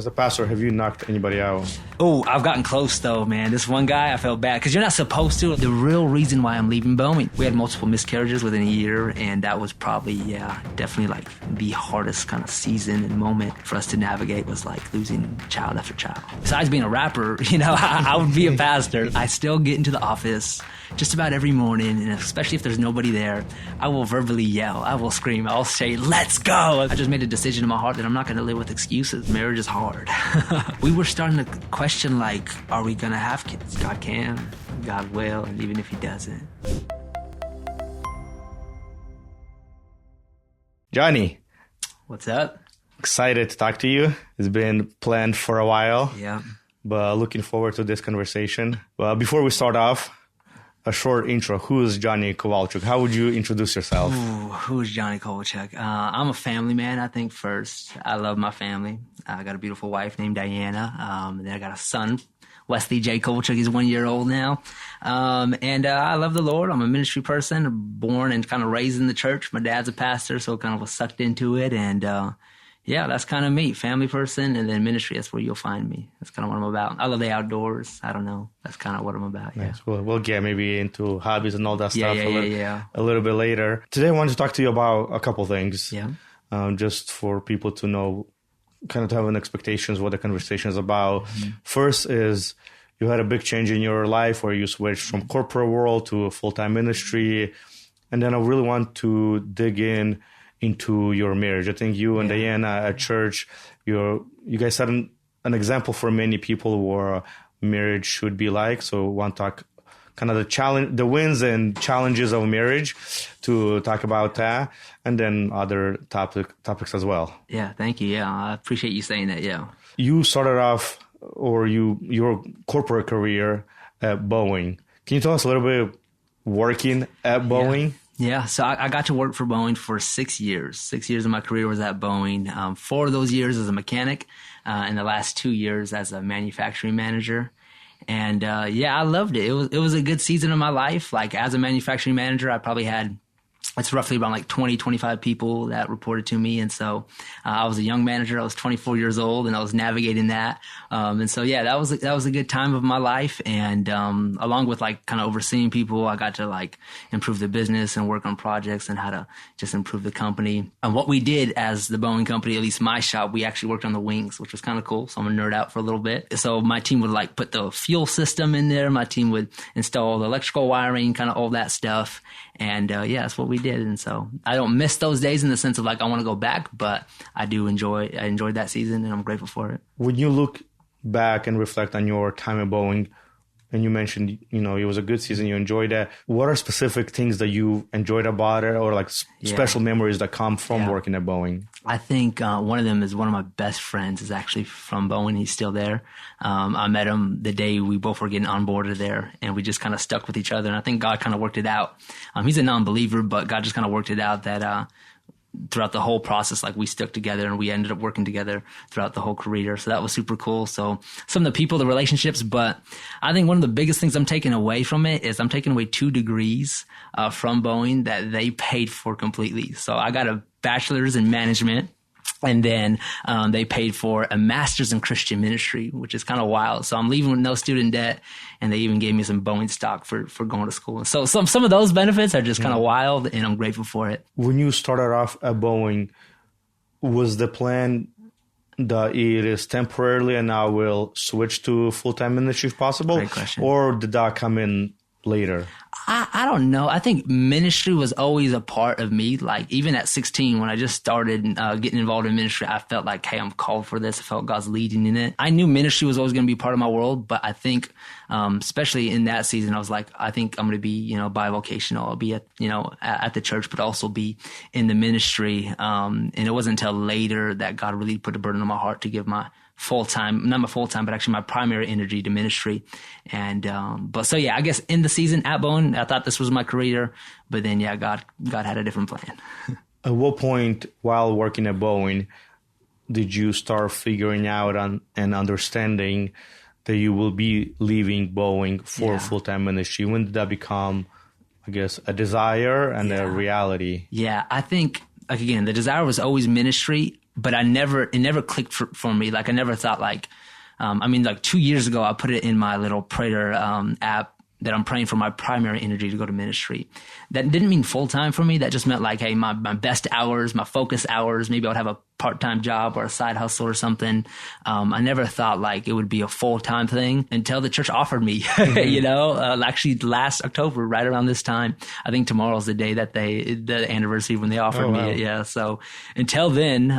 As a pastor, have you knocked anybody out? Oh, I've gotten close though, man. This one guy, I felt bad because you're not supposed to. The real reason why I'm leaving Boeing, we had multiple miscarriages within a year, and that was probably, definitely like the hardest kind of season and moment for us to navigate was like losing child after child. Besides being a rapper, I would be a pastor. I still get into the office just about every morning, and especially if there's nobody there, I will verbally yell, I will scream, I'll say, let's go. I just made a decision in my heart that I'm not going to live with excuses. Marriage is hard. We were starting to question, like, are we going to have kids? God can, God will, and even if he doesn't. Johnny. What's up? Excited to talk to you. It's been planned for a while. Yeah. But looking forward to this conversation. Well, before we start off, a short intro. Who is Johnny Kovalchuk? How would you introduce yourself? Who is Johnny Kovalchuk? I'm a family man, I think, first. I love my family. I got a beautiful wife named Diana. And then I got a son, Wesley J. Kovalchuk. He's 1 year old now. And I love the Lord. I'm a ministry person, born and kind of raised in the church. My dad's a pastor, so kind of was sucked into it. And that's kind of me, family person, and then ministry. That's where you'll find me. That's kind of what I'm about. I love the outdoors. I don't know. That's kind of what I'm about. Yeah. Nice. We'll get maybe into hobbies and all that stuff a little bit later. Today I wanted to talk to you about a couple things. Yeah. Just for people to know, kind of to have an expectations what the conversation is about. Mm-hmm. First is you had a big change in your life where you switched from corporate world to a full-time ministry. And then I really want to dig into your marriage. I think you and Diana at church, you guys set an example for many people what marriage should be like. So I want to talk kind of the wins and challenges of marriage, to talk about that, and then other topics as well. Yeah, thank you. Yeah, I appreciate you saying that. Yeah. You started off, your corporate career at Boeing. Can you tell us a little bit working at Boeing? Yeah, so I got to work for Boeing for 6 years. 6 years of my career was at Boeing. 4 of those years as a mechanic, and the last 2 years as a manufacturing manager. And I loved it. It was a good season of my life. Like as a manufacturing manager, I probably had, it's roughly around like 20, 25 people that reported to me. And so I was a young manager. I was 24 years old and I was navigating that. That was a good time of my life. And along with like kind of overseeing people, I got to like improve the business and work on projects and how to just improve the company. And what we did as the Boeing company, at least my shop, we actually worked on the wings, which was kind of cool. So I'm gonna nerd out for a little bit. So my team would like put the fuel system in there. My team would install the electrical wiring, kind of all that stuff. And that's what we did. And so I don't miss those days in the sense of like I want to go back, but I enjoyed that season and I'm grateful for it. When you look back and reflect on your time at Boeing, and you mentioned, it was a good season, you enjoyed that. What are specific things that you enjoyed about it, or like special memories that come from working at Boeing? I think one of them is one of my best friends is actually from Boeing. He's still there. I met him the day we both were getting onboarded there, and we just kind of stuck with each other. And I think God kind of worked it out. He's a non-believer, but God just kind of worked it out that throughout the whole process, like we stuck together and we ended up working together throughout the whole career. So that was super cool. So some of the people, the relationships, but I think one of the biggest things I'm taking away from it is I'm taking away 2 degrees from Boeing that they paid for completely. So I got a bachelor's in management. And then they paid for a master's in Christian ministry, which is kind of wild. So I'm leaving with no student debt, and they even gave me some Boeing stock for going to school. So some of those benefits are just kind of wild, and I'm grateful for it. When you started off at Boeing, was the plan that it is temporarily and now will switch to full-time ministry if possible? Great question. Or did that come in later? I don't know. I think ministry was always a part of me. Like even at 16, when I just started getting involved in ministry, I felt like, hey, I'm called for this. I felt God's leading in it. I knew ministry was always going to be part of my world, but I think especially in that season, I was like, I think I'm going to be, bivocational. I'll be at the church, but also be in the ministry. And it wasn't until later that God really put a burden on my heart to give my not my full-time, but actually my primary energy to ministry. And, I guess in the season at Boeing, I thought this was my career, but then, God had a different plan. At what point while working at Boeing did you start figuring out and understanding that you will be leaving Boeing for full-time ministry? When did that become, I guess, a desire and a reality? Yeah, I think, like, again, the desire was always ministry. but it never clicked for me. Like I never thought like, like 2 years ago, I put it in my little prayer app that I'm praying for my primary energy to go to ministry. That didn't mean full time for me. That just meant like, hey, my best hours, my focus hours, maybe I would have a part-time job or a side hustle or something. I never thought like it would be a full-time thing until the church offered me, actually last October, right around this time. I think tomorrow's the day that the anniversary when they offered me it. Yeah. So until then,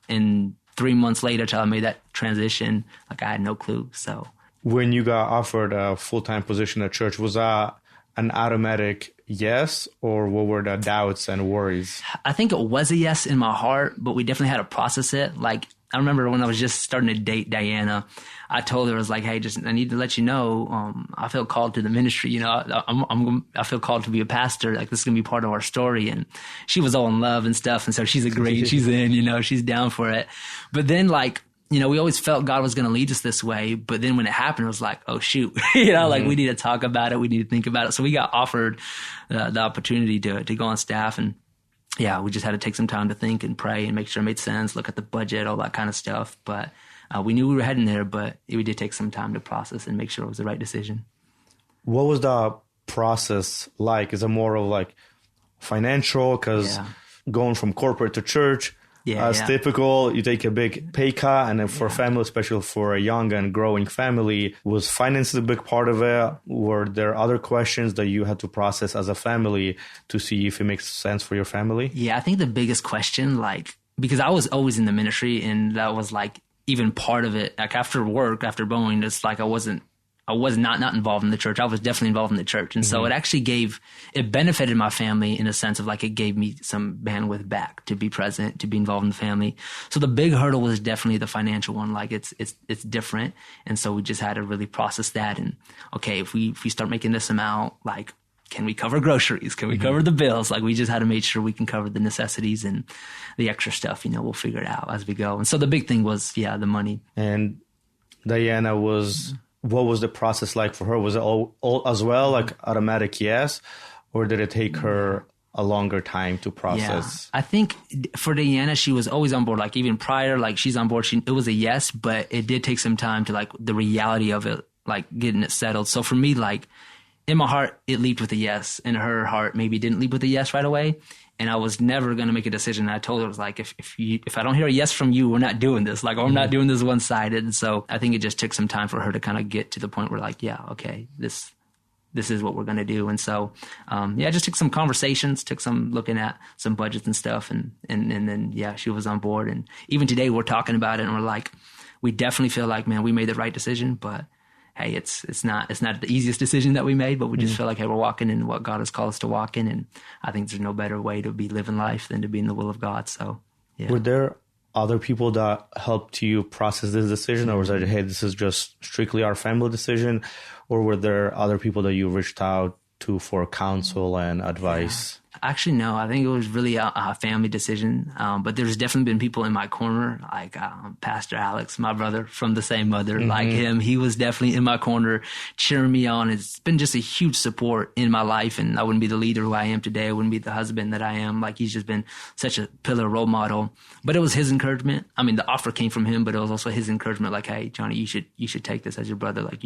and 3 months later till I made that transition, like I had no clue. So when you got offered a full-time position at church, was that an automatic yes, or what were the doubts and worries? I think it was a yes in my heart, but we definitely had to process it. Like, I remember when I was just starting to date Diana, I told her, I was like, hey, I need to let you know, I feel called to the ministry. I feel called to be a pastor. Like, this is going to be part of our story. And she was all in love and stuff. And so she's she's in, she's down for it. But then like, we always felt God was going to lead us this way. But then when it happened, it was like, oh, shoot, like we need to talk about it. We need to think about it. So we got offered the opportunity to go on staff. And yeah, we just had to take some time to think and pray and make sure it made sense, look at the budget, all that kind of stuff. But we knew we were heading there, but we did take some time to process and make sure it was the right decision. What was the process like? Is it more of like financial? Because going from corporate to church, typical, you take a big pay cut, and then for a family, especially for a young and growing family, was finances a big part of it? Were there other questions that you had to process as a family to see if it makes sense for your family? Yeah, I think the biggest question, like, because I was always in the ministry, and that was like even part of it. Like after work, after Boeing, it's like I was not involved in the church. I was definitely involved in the church. And so it actually it benefited my family in a sense of like it gave me some bandwidth back to be present, to be involved in the family. So the big hurdle was definitely the financial one. Like it's different. And so we just had to really process that. And okay, if we start making this amount, like, can we cover groceries? Can we cover the bills? Like we just had to make sure we can cover the necessities, and the extra stuff, we'll figure it out as we go. And so the big thing was, the money. And Diana what was the process like for her? Was it all as well, like automatic yes? Or did it take her a longer time to process? Yeah. I think for Diana, she was always on board. Like even prior, like she's on board. It was a yes, but it did take some time to like the reality of it, like getting it settled. So for me, like in my heart, it leaped with a yes. In her heart, maybe didn't leap with a yes right away. And I was never going to make a decision. I told her, I was like, if I don't hear a yes from you, we're not doing this. Like, I'm not doing this one-sided. And so I think it just took some time for her to kind of get to the point where like, yeah, okay, this is what we're going to do. And so, it just took some conversations, took some looking at some budgets and stuff. And then, she was on board. And even today we're talking about it and we're like, we definitely feel like, man, we made the right decision, but hey, it's not the easiest decision that we made, but we just feel like, hey, we're walking in what God has called us to walk in. And I think there's no better way to be living life than to be in the will of God. So, yeah. Were there other people that helped you process this decision, or was it, hey, this is just strictly our family decision? Or were there other people that you reached out to for counsel and advice? Actually, no. I think it was really a family decision. But there's definitely been people in my corner, like Pastor Alex, my brother from the same mother, like him. He was definitely in my corner, cheering me on. It's been just a huge support in my life, and I wouldn't be the leader who I am today. I wouldn't be the husband that I am. Like, he's just been such a pillar role model. But it was his encouragement. I mean, the offer came from him, but it was also his encouragement. Like, hey, Johnny, you should take this as your brother. Like,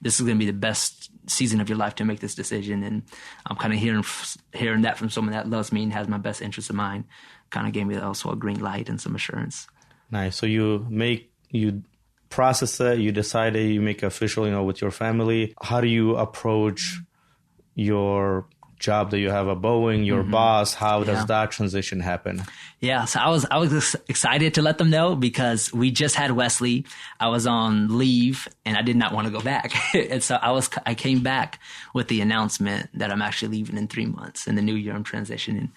this is going to be the best season of your life to make this decision. And I'm kind of hearing that from someone that loves me and has my best interest in mind. Kind of gave me also a green light and some assurance. Nice. So you process it, you decide it, you make it official, with your family. How do you approach your job that you have at Boeing, your boss? How does that transition happen? Yeah, so I was excited to let them know because we just had Wesley. I was on leave and I did not want to go back. And so I came back with the announcement that I'm actually leaving in 3 months. In the new year, I'm transitioning.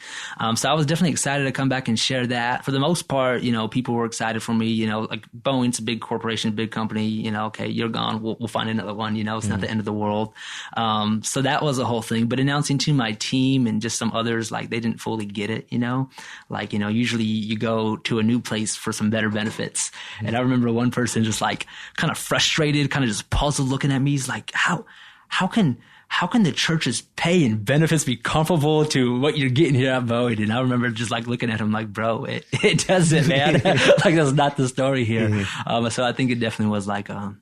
So I was definitely excited to come back and share that. For the most part, people were excited for me. Like Boeing's a big corporation, big company. Okay, you're gone. We'll find another one. It's not the end of the world. So that was the whole thing. But announcing to my team and just some others, like they didn't fully get it. Like usually you go to a new place for some better benefits. And I remember one person just like kind of frustrated, kind of just puzzled looking at me. He's like, how can how can the church's pay and benefits be comparable to what you're getting here at Boeing? And I remember just like looking at him like, bro, it doesn't, man. Like that's not the story here. So I think it definitely was like kind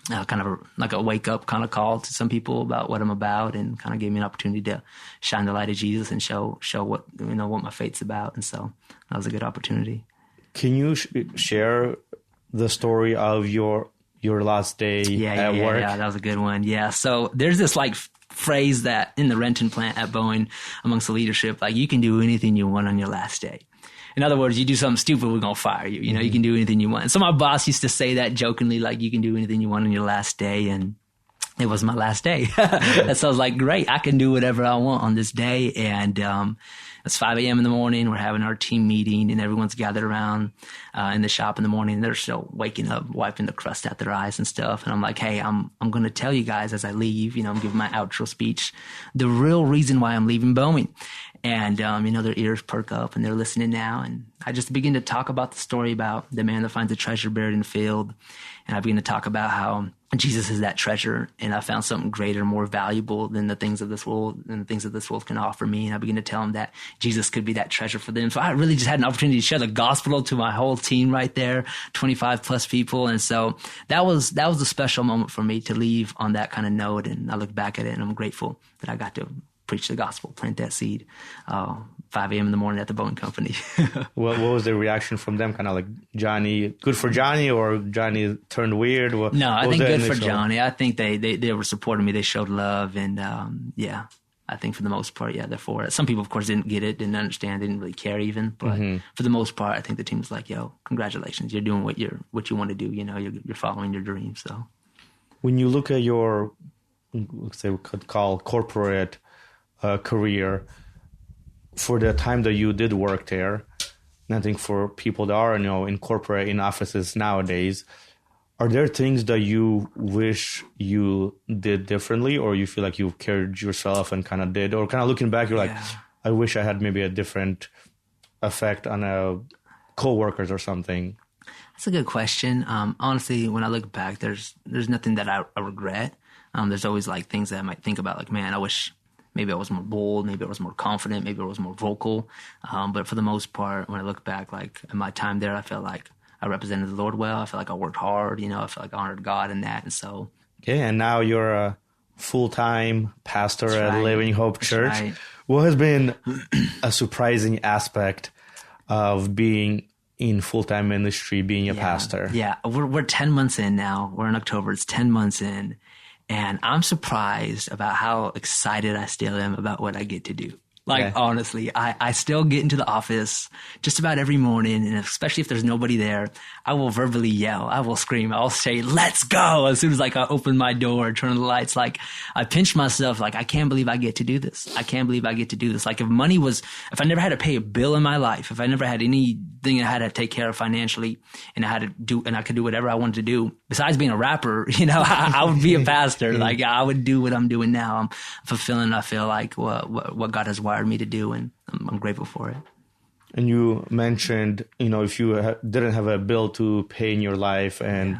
of like a wake up kind of call to some people about what I'm about, and kind of gave me an opportunity to shine the light of Jesus and show what, what my faith's about. And so that was a good opportunity. Can you share the story of your last day at work? Yeah, that was a good one. Yeah. So there's this like phrase that in the Renton plant at Boeing amongst the leadership, like you can do anything you want on your last day. In other words, you do something stupid, we're going to fire you. You can do anything you want. And so my boss used to say that jokingly, like you can do anything you want on your last day. And it was my last day. And so I was like, great, I can do whatever I want on this day. And it's 5 a.m. in the morning. We're having our team meeting and everyone's gathered around in the shop in the morning. And they're still waking up, wiping the crust out their eyes and stuff. And I'm like, hey, I'm going to tell you guys as I leave, I'm giving my outro speech, the real reason why I'm leaving Boeing. And, their ears perk up and they're listening now. And I just begin to talk about the story about the man that finds a treasure buried in the field. And I begin to talk about how Jesus is that treasure. And I found something greater, more valuable than the things of this world, and the things that this world can offer me. And I begin to tell them that Jesus could be that treasure for them. So I really just had an opportunity to share the gospel to my whole team right there, 25 plus people. And so that was a special moment for me to leave on that kind of note. And I look back at it and I'm grateful that I got to preach the gospel, plant that seed, 5 a.m. in the morning at the Boeing company. What was the reaction from them? Kind of like Johnny, good for Johnny, or Johnny turned weird? No, I think good for Johnny. I think they were supporting me. They showed love. And I think for the most part, they're for it. Some people, of course, didn't get it, didn't understand, didn't really care even. But for the most part, I think the team was like, yo, congratulations. You're doing what you want to do. You're following your dreams. So when you look at your, let's say we could call corporate career, for the time that you did work there, and I think for people that are in corporate, in offices nowadays, are there things that you wish you did differently, or you feel like you carried yourself and kind of did, or kind of looking back you're like, I wish I had maybe a different effect on co-workers or something? That's a good question. Honestly, when I look back, there's nothing that I regret. There's always like things that I might think about, like, man, I wish maybe I was more bold, maybe I was more confident, maybe I was more vocal. But for the most part, when I look back, like in my time there, I felt like I represented the Lord well. I felt like I worked hard, I felt like I honored God in that. And so. Okay, and now you're a full-time pastor at Living Hope Church. Right. What has been a surprising aspect of being in full-time ministry, being a pastor? Yeah, we're 10 months in now. We're in October. It's 10 months in. And I'm surprised about how excited I still am about what I get to do. Like, honestly, I still get into the office just about every morning, and especially if there's nobody there, I will verbally yell, I will scream, I'll say, let's go, as soon as I open my door, turn on the lights. Like, I pinch myself, like, I can't believe I get to do this. I can't believe I get to do this. Like, if I never had to pay a bill in my life, if I never had anything I had to take care of financially, and I could do whatever I wanted to do, besides being a rapper, I would be a pastor. Like, I would do what I'm doing now. I'm fulfilling, I feel like, what God has wired me to do, and I'm grateful for it. And you mentioned, if you didn't have a bill to pay in your life, and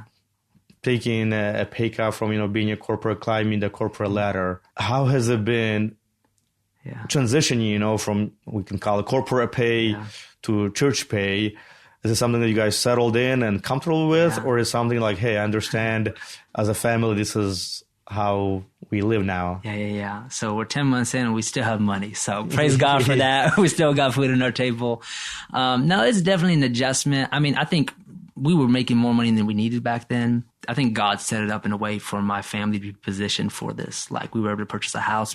taking a pay cut from, being a corporate, climbing the corporate ladder, how has it been transitioning, from, we can call it corporate pay to church pay? Is it something that you guys settled in and comfortable with, or is something like, hey, I understand as a family, this is how we live now? Yeah. So we're 10 months in and we still have money. So praise God for that. We still got food on our table. No, it's definitely an adjustment. I mean, I think we were making more money than we needed back then. I think God set it up in a way for my family to be positioned for this. Like, we were able to purchase a house.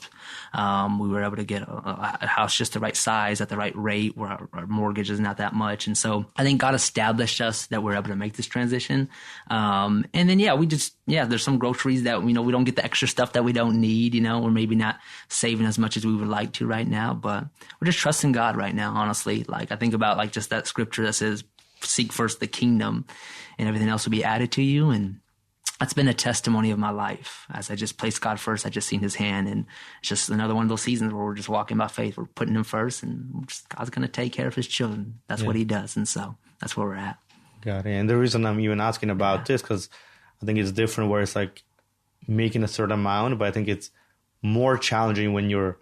We were able to get a house just the right size at the right rate, where our mortgage is not that much. And so I think God established us that we're able to make this transition. And then, there's some groceries that, we don't get the extra stuff that we don't need. We're maybe not saving as much as we would like to right now, but we're just trusting God right now, honestly. Like, I think about like just that scripture that says, seek first the kingdom and everything else will be added to you. And that's been a testimony of my life. As I just placed God first, I just seen his hand, and it's just another one of those seasons where we're just walking by faith. We're putting him first, and God's going to take care of his children. That's what he does. And so that's where we're at. Got it. And the reason I'm even asking about this, because I think it's different where it's like making a certain amount, but I think it's more challenging when you're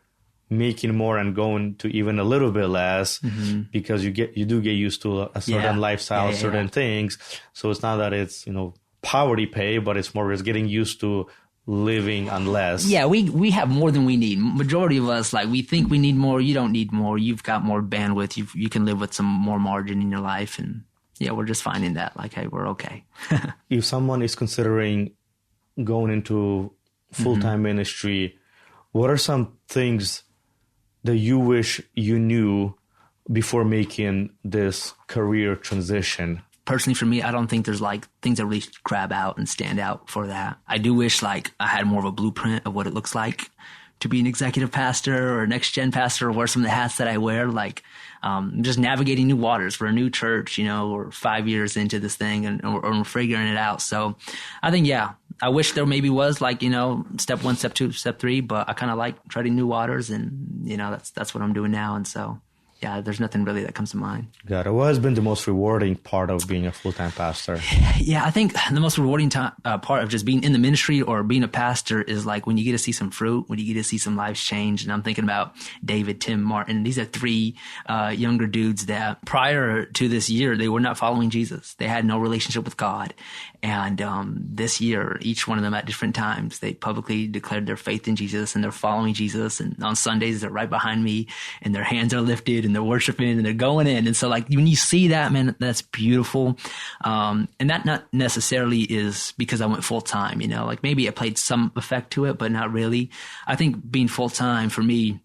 making more and going to even a little bit less, because you do get used to a certain lifestyle, certain things. So it's not that it's, poverty pay, but it's more just getting used to living on less. Yeah, we have more than we need. Majority of us, like, we think we need more. You don't need more. You've got more bandwidth. You can live with some more margin in your life. And yeah, we're just finding that, like, hey, we're okay. If someone is considering going into full-time ministry, what are some things that you wish you knew before making this career transition? Personally, for me, I don't think there's like things that really grab out and stand out for that. I do wish like I had more of a blueprint of what it looks like to be an executive pastor or next gen pastor, or wear some of the hats that I wear, like just navigating new waters for a new church, or 5 years into this thing or figuring it out. So I think, I wish there maybe was like, step 1, step 2, step 3, but I kind of like treading new waters, and, that's what I'm doing now. And so, there's nothing really that comes to mind. Got it. What has been the most rewarding part of being a full-time pastor? Yeah, I think the most rewarding part of just being in the ministry or being a pastor is like when you get to see some fruit, when you get to see some lives change. And I'm thinking about David, Tim, Martin. These are 3 younger dudes that prior to this year, they were not following Jesus. They had no relationship with God. And this year, each one of them at different times, they publicly declared their faith in Jesus, and they're following Jesus. And on Sundays, they're right behind me, and their hands are lifted, and they're worshiping, and they're going in. And so, like, when you see that, man, that's beautiful. And that not necessarily is because I went full time, like maybe it played some effect to it, but not really. I think being full time for me,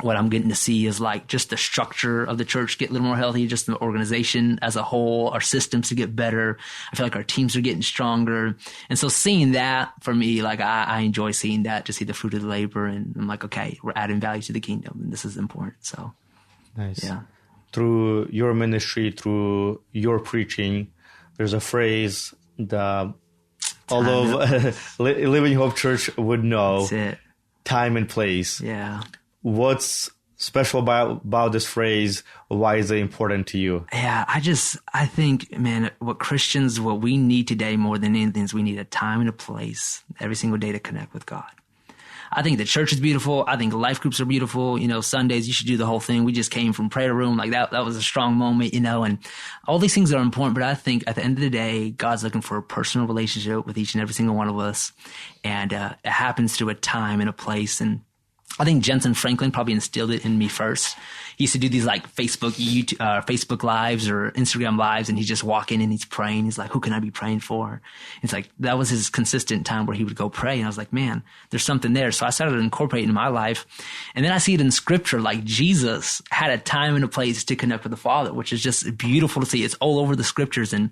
what I'm getting to see is like just the structure of the church get a little more healthy, just the organization as a whole, our systems to get better. I feel like our teams are getting stronger. And so seeing that for me, like I enjoy seeing that, to see the fruit of the labor. And I'm like, okay, we're adding value to the kingdom, and this is important. So nice. Yeah. Through your ministry, through your preaching, there's a phrase that all of Living Hope Church would know. That's it. Time and place. Yeah. What's special about this phrase? Why is it important to you? Yeah, I think, man, what we need today more than anything is we need a time and a place every single day to connect with God. I think the church is beautiful. I think life groups are beautiful. Sundays, you should do the whole thing. We just came from prayer room. Like that was a strong moment, and all these things are important. But I think at the end of the day, God's looking for a personal relationship with each and every single one of us. And it happens through a time and a place. And I think Jensen Franklin probably instilled it in me first. He used to do these like Facebook lives or Instagram lives, and he's just walking and he's praying. He's like, who can I be praying for? It's like, that was his consistent time where he would go pray. And I was like, man, there's something there. So I started to incorporate it in my life. And then I see it in scripture, like Jesus had a time and a place to connect with the Father, which is just beautiful to see. It's all over the scriptures. And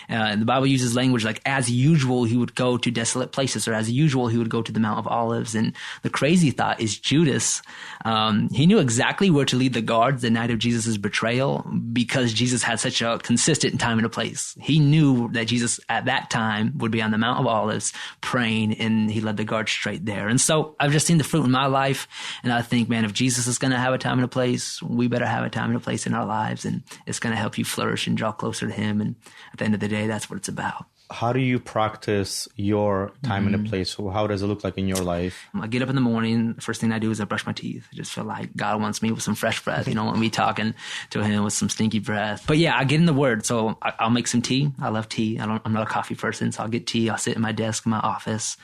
the Bible uses language like, as usual, he would go to desolate places, or as usual, he would go to the Mount of Olives. And the crazy thought is Judas, he knew exactly where to lead the guards the night of Jesus' betrayal, because Jesus had such a consistent time and a place. He knew that Jesus at that time would be on the Mount of Olives praying, and he led the guards straight there. And so I've just seen the fruit in my life, and I think, man, if Jesus is going to have a time and a place, we better have a time and a place in our lives, and it's going to help you flourish and draw closer to him. And at the end of the day, that's what it's about. How do you practice your time and a place? How does it look like in your life? I get up in the morning. The first thing I do is I brush my teeth. I just feel like God wants me with some fresh breath. You don't want me talking to him with some stinky breath. But yeah, I get in the word. So I'll make some tea. I love tea. I'm not a coffee person, so I'll get tea. I'll sit at my desk in my office,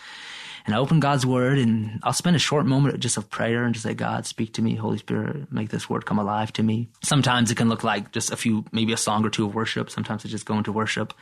and I open God's word, and I'll spend a short moment just of prayer and just say, God, speak to me. Holy Spirit, make this word come alive to me. Sometimes it can look like just maybe a song or two of worship. Sometimes I just go into worship.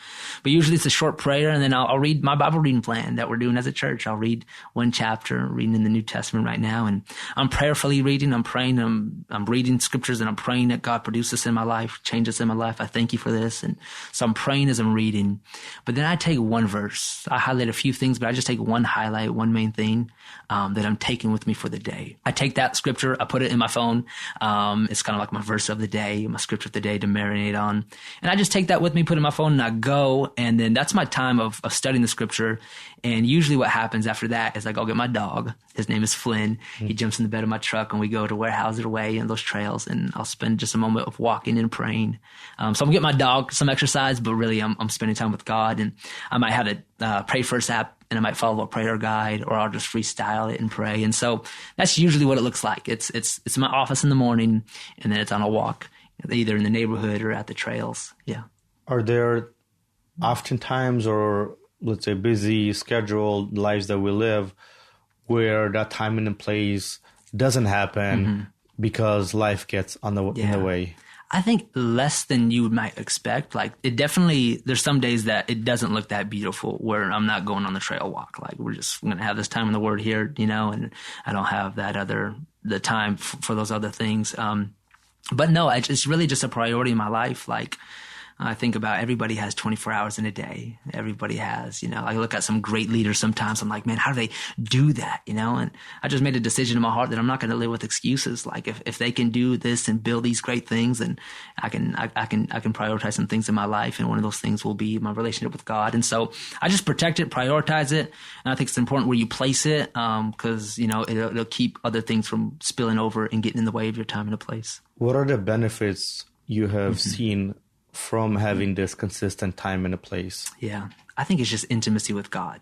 But usually it's a short prayer, and then I'll read my Bible reading plan that we're doing as a church. I'll read one chapter, reading in the New Testament right now, and I'm prayerfully reading. I'm praying. I'm reading scriptures, and I'm praying that God produce this in my life, change this in my life. I thank you for this. And so I'm praying as I'm reading. But then I take one verse. I highlight a few things, but I just take one highlight, one main thing that I'm taking with me for the day. I take that scripture, I put it in my phone. It's kind of like my verse of the day, my scripture of the day to marinate on. And I just take that with me, put it in my phone, and I go. And then that's my time of studying the scripture. And usually what happens after that is I go get my dog. His name is Flynn. He jumps in the bed of my truck, and we go to Weyerhaeuser Way and those trails. And I'll spend just a moment of walking and praying. So I'm gonna get my dog some exercise, but really I'm spending time with God. And I might have a Pray First app and I might follow a prayer guide, or I'll just freestyle it and pray. And so that's usually what it looks like. It's my office in the morning, and then it's on a walk, either in the neighborhood or at the trails. Yeah. Are there often times, or let's say busy scheduled lives that we live, where that time and place doesn't happen because life gets in the way? I think less than you might expect. Like, it definitely, there's some days that it doesn't look that beautiful, where I'm not going on the trail walk. Like, we're going to have this time in the Word here, and I don't have the time for those other things. But no, it's really just a priority in my life. Like, I think about everybody has 24 hours in a day. Everybody has, I look at some great leaders sometimes. I'm like, man, how do they do that? And I just made a decision in my heart that I'm not going to live with excuses. Like, if they can do this and build these great things, then I can prioritize some things in my life. And one of those things will be my relationship with God. And so I just protect it, prioritize it. And I think it's important where you place it, because, it'll keep other things from spilling over and getting in the way of your time and a place. What are the benefits you have seen from having this consistent time and a place? Yeah, I think it's just intimacy with God.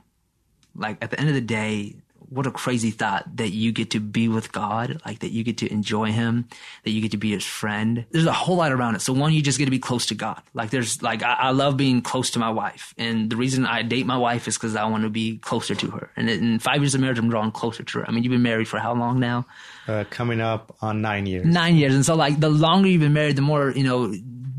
Like, at the end of the day, what a crazy thought that you get to be with God, like that you get to enjoy him, that you get to be his friend. There's a whole lot around it. So one, you just get to be close to God. Like, I love being close to my wife. And the reason I date my wife is because I want to be closer to her. And in 5 years of marriage, I'm drawing closer to her. I mean, you've been married for how long now? Coming up on 9 years. 9 years. And so, like, the longer you've been married, the more,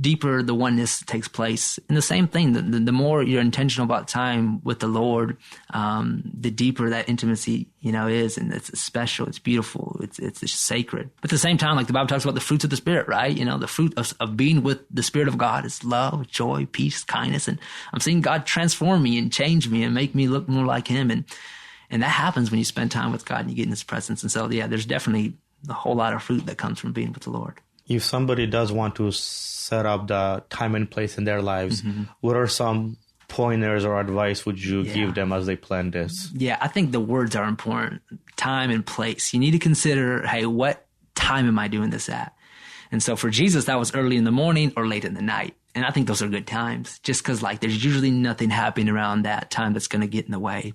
deeper the oneness takes place. And the same thing, the more you're intentional about time with the Lord, the deeper that intimacy, is. And it's special, it's beautiful, it's sacred. But at the same time, like the Bible talks about the fruits of the Spirit, right? The fruit of being with the Spirit of God is love, joy, peace, kindness. And I'm seeing God transform me and change me and make me look more like him. And that happens when you spend time with God and you get in his presence. And so, yeah, there's definitely a whole lot of fruit that comes from being with the Lord. If somebody does want to set up the time and place in their lives, what are some pointers or advice would you give them as they plan this? Yeah, I think the words are important. Time and place. You need to consider, hey, what time am I doing this at? And so for Jesus, that was early in the morning or late in the night. And I think those are good times, just because there's usually nothing happening around that time that's going to get in the way.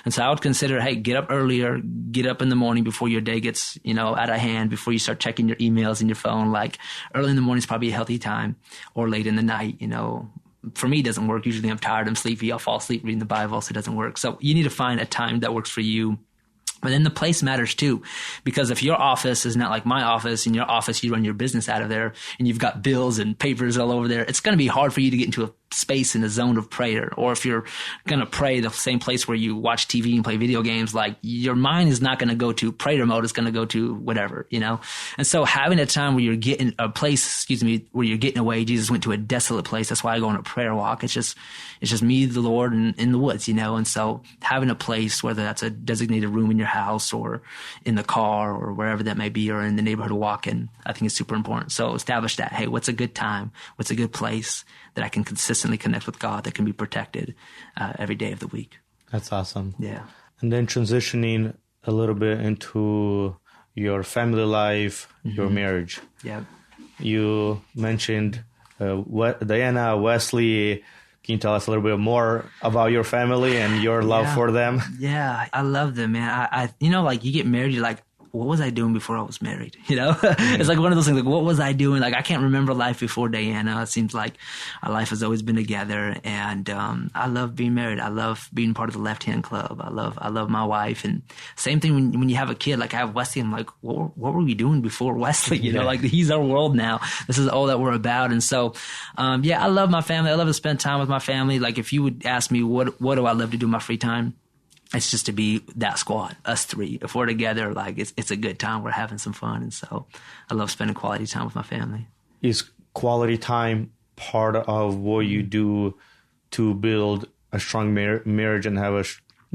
And so I would consider, hey, get up earlier, get up in the morning before your day gets, out of hand, before you start checking your emails and your phone. Like, early in the morning is probably a healthy time, or late in the night. For me, it doesn't work. Usually I'm tired, I'm sleepy, I'll fall asleep reading the Bible, so it doesn't work. So you need to find a time that works for you. But then the place matters too, because if your office is not like my office, in your office you run your business out of there and you've got bills and papers all over there, it's going to be hard for you to get into a space in a zone of prayer. Or if you're going to pray the same place where you watch TV and play video games, like, your mind is not going to go to prayer mode. It's going to go to whatever, And so having a time where you're getting a place, where you're getting away. Jesus went to a desolate place. That's why I go on a prayer walk. It's just me, the Lord, and in the woods, And so having a place, whether that's a designated room in your house or in the car or wherever that may be, or in the neighborhood walking, I think is super important. So establish that. Hey, what's a good time? What's a good place that I can consistently connect with God, that can be protected every day of the week? That's awesome. Yeah. And then transitioning a little bit into your family life, your marriage. Yeah. You mentioned Diana, Wesley. Can you tell us a little bit more about your family and your love for them? Yeah, I love them, man. I you get married, you're like, what was I doing before I was married? It's like one of those things, like, what was I doing? Like, I can't remember life before Diana. It seems like our life has always been together. And I love being married. I love being part of the Left Hand Club. I love my wife. And same thing when you have a kid, like I have Wesley, I'm like, what were we doing before Wesley? Like, he's our world now. This is all that we're about. And so, I love my family. I love to spend time with my family. Like, if you would ask me, what do I love to do in my free time? It's just to be that squad, us three. If we're together, like, it's a good time. We're having some fun. And so I love spending quality time with my family. Is quality time part of what you do to build a strong marriage and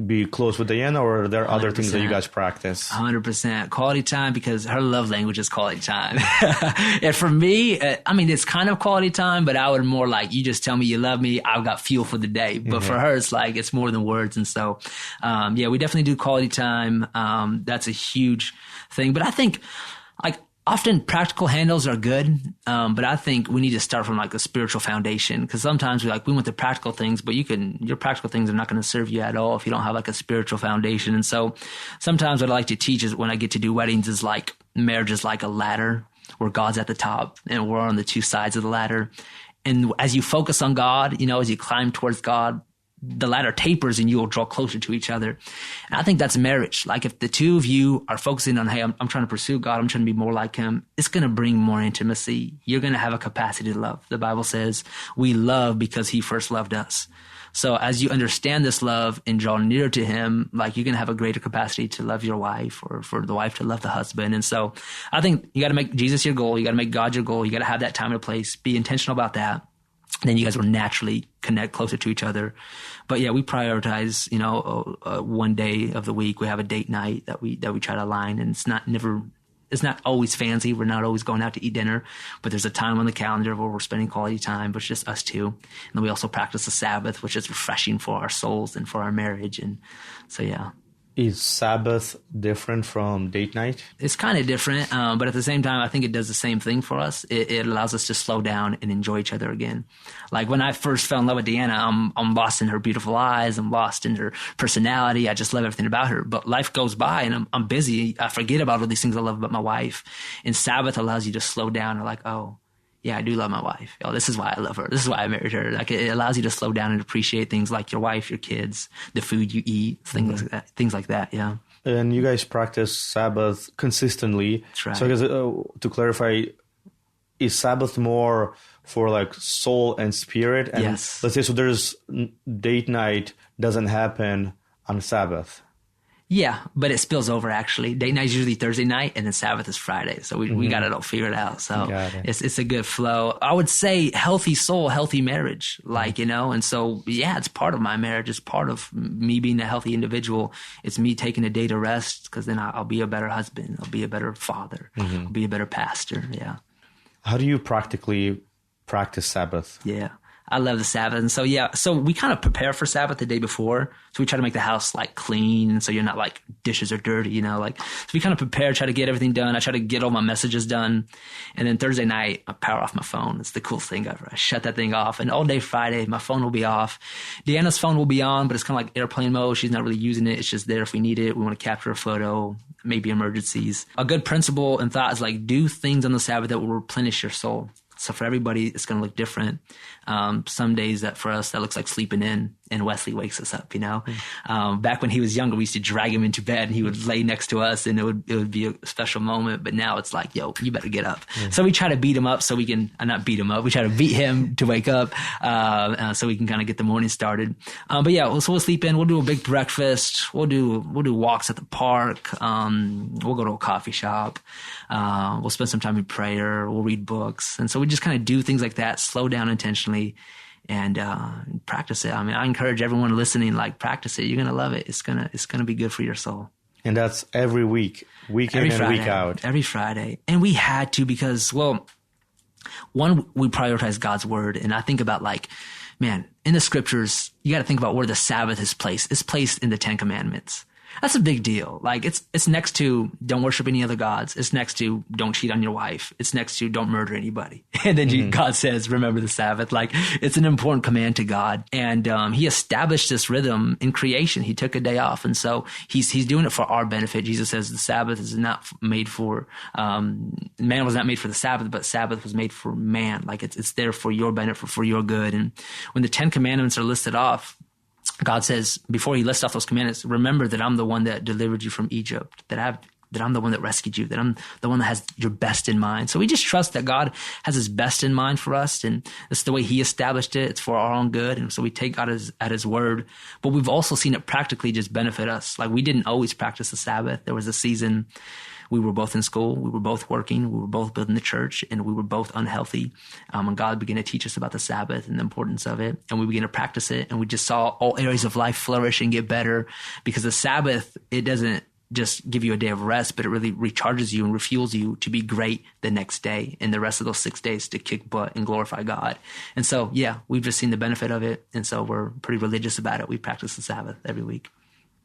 be close with Diana, or are there other things that you guys practice? 100%. Quality time, because her love language is quality time. And for me, it's kind of quality time, but I would more like, you just tell me you love me, I've got fuel for the day. But for her, it's like, it's more than words. And so, we definitely do quality time. That's a huge thing. But I think, like, Often practical handles are good, but I think we need to start from like a spiritual foundation, because sometimes we want the practical things, but your practical things are not going to serve you at all if you don't have like a spiritual foundation. And so sometimes what I like to teach is when I get to do weddings is like marriage is like a ladder where God's at the top and we're on the two sides of the ladder. And as you focus on God, as you climb towards God, the ladder tapers and you will draw closer to each other. And I think that's marriage. Like if the two of you are focusing on, hey, I'm trying to pursue God, I'm trying to be more like him, it's going to bring more intimacy. You're going to have a capacity to love. The Bible says we love because he first loved us. So as you understand this love and draw near to him, like you're going to have a greater capacity to love your wife, or for the wife to love the husband. And so I think you got to make Jesus your goal. You got to make God your goal. You got to have that time and place. Be intentional about that. Then you guys will naturally connect closer to each other. But yeah, we prioritize, one day of the week. We have a date night that we try to align, and it's not always fancy. We're not always going out to eat dinner, but there's a time on the calendar where we're spending quality time, but it's just us two. And then we also practice the Sabbath, which is refreshing for our souls and for our marriage. And so, yeah. Is Sabbath different from date night? It's kind of different, but at the same time, I think it does the same thing for us. It allows us to slow down and enjoy each other again. Like when I first fell in love with Deanna, I'm lost in her beautiful eyes. I'm lost in her personality. I just love everything about her. But life goes by and I'm busy. I forget about all these things I love about my wife. And Sabbath allows you to slow down and like, oh, yeah, I do love my wife. Oh, this is why I love her. This is why I married her. Like it allows you to slow down and appreciate things like your wife, your kids, the food you eat, things like that. Yeah. And you guys practice Sabbath consistently. That's right. So I guess to clarify, is Sabbath more for like soul and spirit? And yes. Let's say, so there's date night doesn't happen on Sabbath. Yeah, but it spills over actually. Date night is usually Thursday night, and then Sabbath is Friday. So we got it all figured out. So it's a good flow. I would say healthy soul, healthy marriage, and so, yeah, it's part of my marriage. It's part of me being a healthy individual. It's me taking a day to rest, because then I'll be a better husband. I'll be a better father. I'll be a better pastor. Yeah. How do you practically practice Sabbath? Yeah. I love the Sabbath. And so, yeah, so we kind of prepare for Sabbath the day before. So we try to make the house like clean, so you're not like dishes are dirty, so we kind of prepare, try to get everything done. I try to get all my messages done. And then Thursday night, I power off my phone. It's the coolest thing ever. I shut that thing off. And all day Friday, my phone will be off. Deanna's phone will be on, but it's kind of like airplane mode. She's not really using it. It's just there if we need it. We want to capture a photo, maybe emergencies. A good principle and thought is like do things on the Sabbath that will replenish your soul. So for everybody, it's going to look different. Some days that for us, that looks like sleeping in, and Wesley wakes us up, Back when he was younger, we used to drag him into bed and he would lay next to us and it would be a special moment. But now it's like, yo, you better get up. So we try to beat him up so we can, not beat him up. We try to beat him to wake up, so we can kind of get the morning started. But yeah, so we'll sleep in. We'll do a big breakfast. We'll do walks at the park. We'll go to a coffee shop. We'll spend some time in prayer. We'll read books. And so we just kind of do things like that, slow down intentionally, and practice it. I mean, I encourage everyone listening, practice it. You're going to love it. It's going to be good for your soul. And that's every week, week in and week out. Every Friday. And we had to because, well, one, we prioritize God's word. And I think about in the scriptures, you got to think about where the Sabbath is placed. It's placed in the 10 Commandments. That's a big deal. It's next to don't worship any other gods. It's next to don't cheat on your wife. It's next to don't murder anybody. And then God says, remember the Sabbath. It's an important command to God. And he established this rhythm in creation. He took a day off. And so he's doing it for our benefit. Jesus says the Sabbath is not made for, man was not made for the Sabbath, but Sabbath was made for man. It's there for your benefit, for your good. And when the 10 Commandments are listed off, God says, before he lists off those commandments, remember that I'm the one that delivered you from Egypt, that I'm the one that rescued you, that I'm the one that has your best in mind. So we just trust that God has his best in mind for us, and it's the way he established it. It's for our own good. And so we take God at his word, but we've also seen it practically just benefit us. We didn't always practice the Sabbath. There was a season we were both in school, we were both working, we were both building the church, and we were both unhealthy. And God began to teach us about the Sabbath and the importance of it. And we began to practice it. And we just saw all areas of life flourish and get better, because the Sabbath, it doesn't just give you a day of rest, but it really recharges you and refuels you to be great the next day and the rest of those 6 days to kick butt and glorify God. And so, yeah, we've just seen the benefit of it. And so we're pretty religious about it. We practice the Sabbath every week.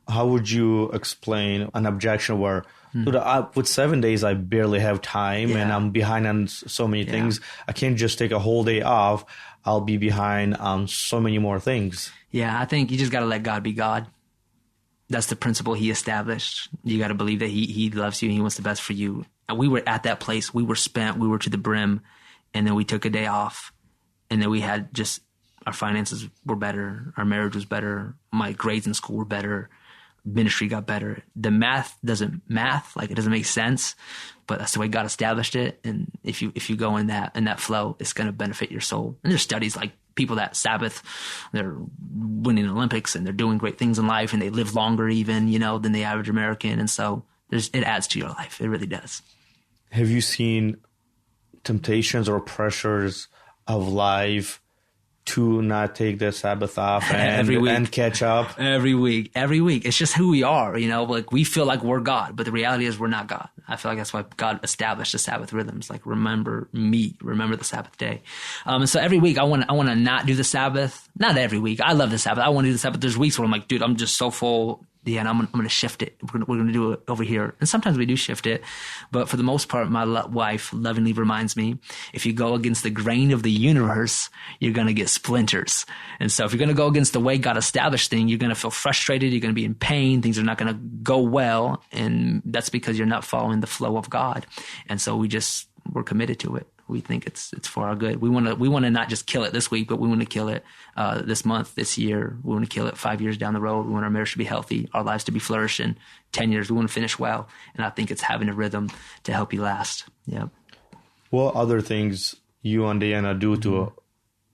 how would you explain an objection where, dude, with 7 days, I barely have time and I'm behind on so many things. I can't just take a whole day off. I'll be behind on so many more things. Yeah, I think you just got to let God be God. That's the principle he established. You got to believe that he loves you and he wants the best for you. And we were at that place. We were spent. We were to the brim. And then we took a day off. And then we had just, our finances were better. Our marriage was better. My grades in school were better. Ministry got better. The math doesn't make sense, but that's the way God established it. And if you go in that flow, it's going to benefit your soul. And there's studies like people that Sabbath, they're winning Olympics and they're doing great things in life and they live longer even, than the average American. And so it adds to your life. It really does. Have you seen temptations or pressures of life to not take the Sabbath off and catch up? Every week. It's just who we are, like we feel like we're God, but the reality is we're not God. I feel like that's why God established the Sabbath rhythms. Like, remember me, remember the Sabbath day. And so every week I want to not do the Sabbath. Not every week. I love the Sabbath. I want to do the Sabbath. There's weeks where I'm like, dude, I'm just so full. Yeah, and I'm going to shift it. We're going to do it over here. And sometimes we do shift it. But for the most part, my wife lovingly reminds me, if you go against the grain of the universe, you're going to get splinters. And so if you're going to go against the way God established things, you're going to feel frustrated. You're going to be in pain. Things are not going to go well. And that's because you're not following the flow of God. And so we're committed to it. We think it's for our good. We want to not just kill it this week, but we want to kill it this month, this year. We want to kill it 5 years down the road. We want our marriage to be healthy, our lives to be flourishing. 10 years, we want to finish well. And I think it's having a rhythm to help you last. Yeah. What other things you and Diana do to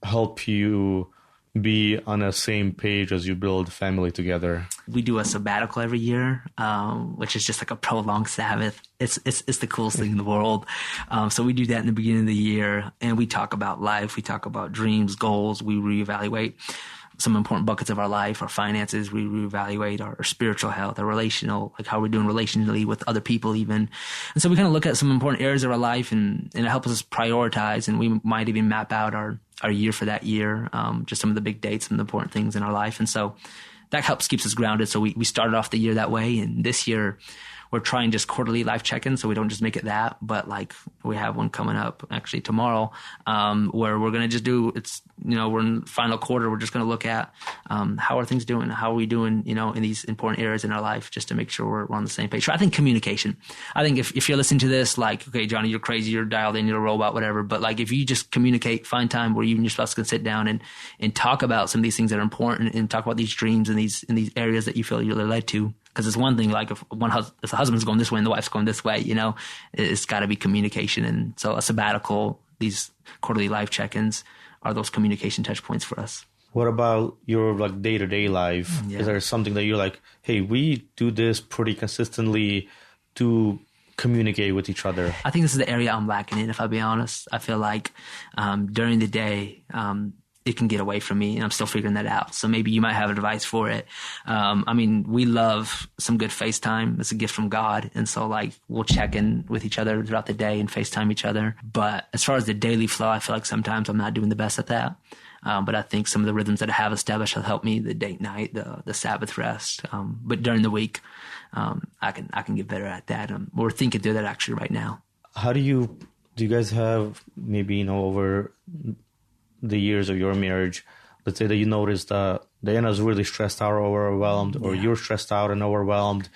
help you be on the same page as you build family together? We do a sabbatical every year, which is just like a prolonged Sabbath. It's the coolest thing in the world. So we do that in the beginning of the year, and we talk about life. We talk about dreams, goals. We reevaluate some important buckets of our life, our finances. We reevaluate our spiritual health, our relational, like how we're doing relationally with other people even. And so we kind of look at some important areas of our life, and it helps us prioritize, and we might even map out our year for that year, just some of the big dates, some of the important things in our life. And so that keeps us grounded. So we started off the year that way. And this year we're trying just quarterly life check-ins. So we don't just make it that, but like we have one coming up actually tomorrow, where we're going to just we're in the final quarter. We're just going to look at, how are things doing? How are we doing, in these important areas in our life, just to make sure we're on the same page. So I think communication. I think if you're listening to this, like, okay, Johnny, you're crazy, you're dialed in, you're a robot, whatever. But like, if you just communicate, find time where you and your spouse can sit down and talk about some of these things that are important, and talk about these dreams and these areas that you feel you're led to. Because it's one thing, like if the husband's going this way and the wife's going this way, it's got to be communication. And so a sabbatical, these quarterly life check-ins are those communication touch points for us. What about your like day-to-day life? Yeah. Is there something that you're like, hey, we do this pretty consistently to communicate with each other? I think this is the area I'm lacking in, if I'll be honest. I feel like during the day, it can get away from me, and I'm still figuring that out. So maybe you might have advice for it. We love some good FaceTime. It's a gift from God. And so like we'll check in with each other throughout the day and FaceTime each other. But as far as the daily flow, I feel like sometimes I'm not doing the best at that. But I think some of the rhythms that I have established have helped me, the date night, the Sabbath rest. But during the week, I can get better at that. We're thinking through that actually right now. How do you guys have maybe, over the years of your marriage, let's say that you notice that Diana's really stressed out or overwhelmed, or you're stressed out and overwhelmed.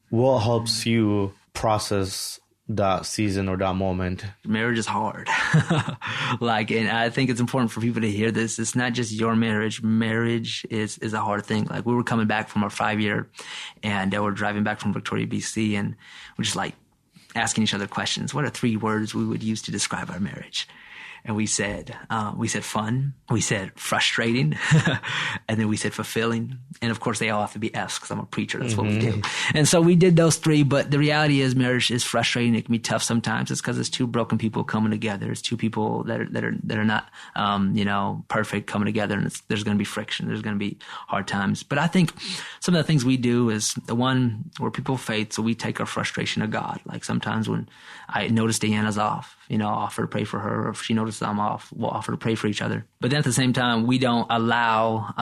What helps you process that season or that moment? Marriage is hard. And I think it's important for people to hear this. It's not just your marriage. Marriage is a hard thing. Like, we were coming back from our 5-year, and we're driving back from Victoria, BC, and we're just like asking each other questions. What are 3 words we would use to describe our marriage? And we said fun, we said frustrating, and then we said fulfilling. And of course, they all have to be F's, because I'm a preacher. That's what we do. And so we did those 3. But the reality is, marriage is frustrating. It can be tough sometimes. It's because it's 2 broken people coming together. It's 2 people that are not perfect coming together, and there's going to be friction. There's going to be hard times. But I think some of the things we do is, the one, we're people of faith, so we take our frustration to God. Like sometimes when I notice Deanna's off, I'll offer to pray for her, or if she notices I'm off, we'll offer to pray for each other. But then at the same time, we don't allow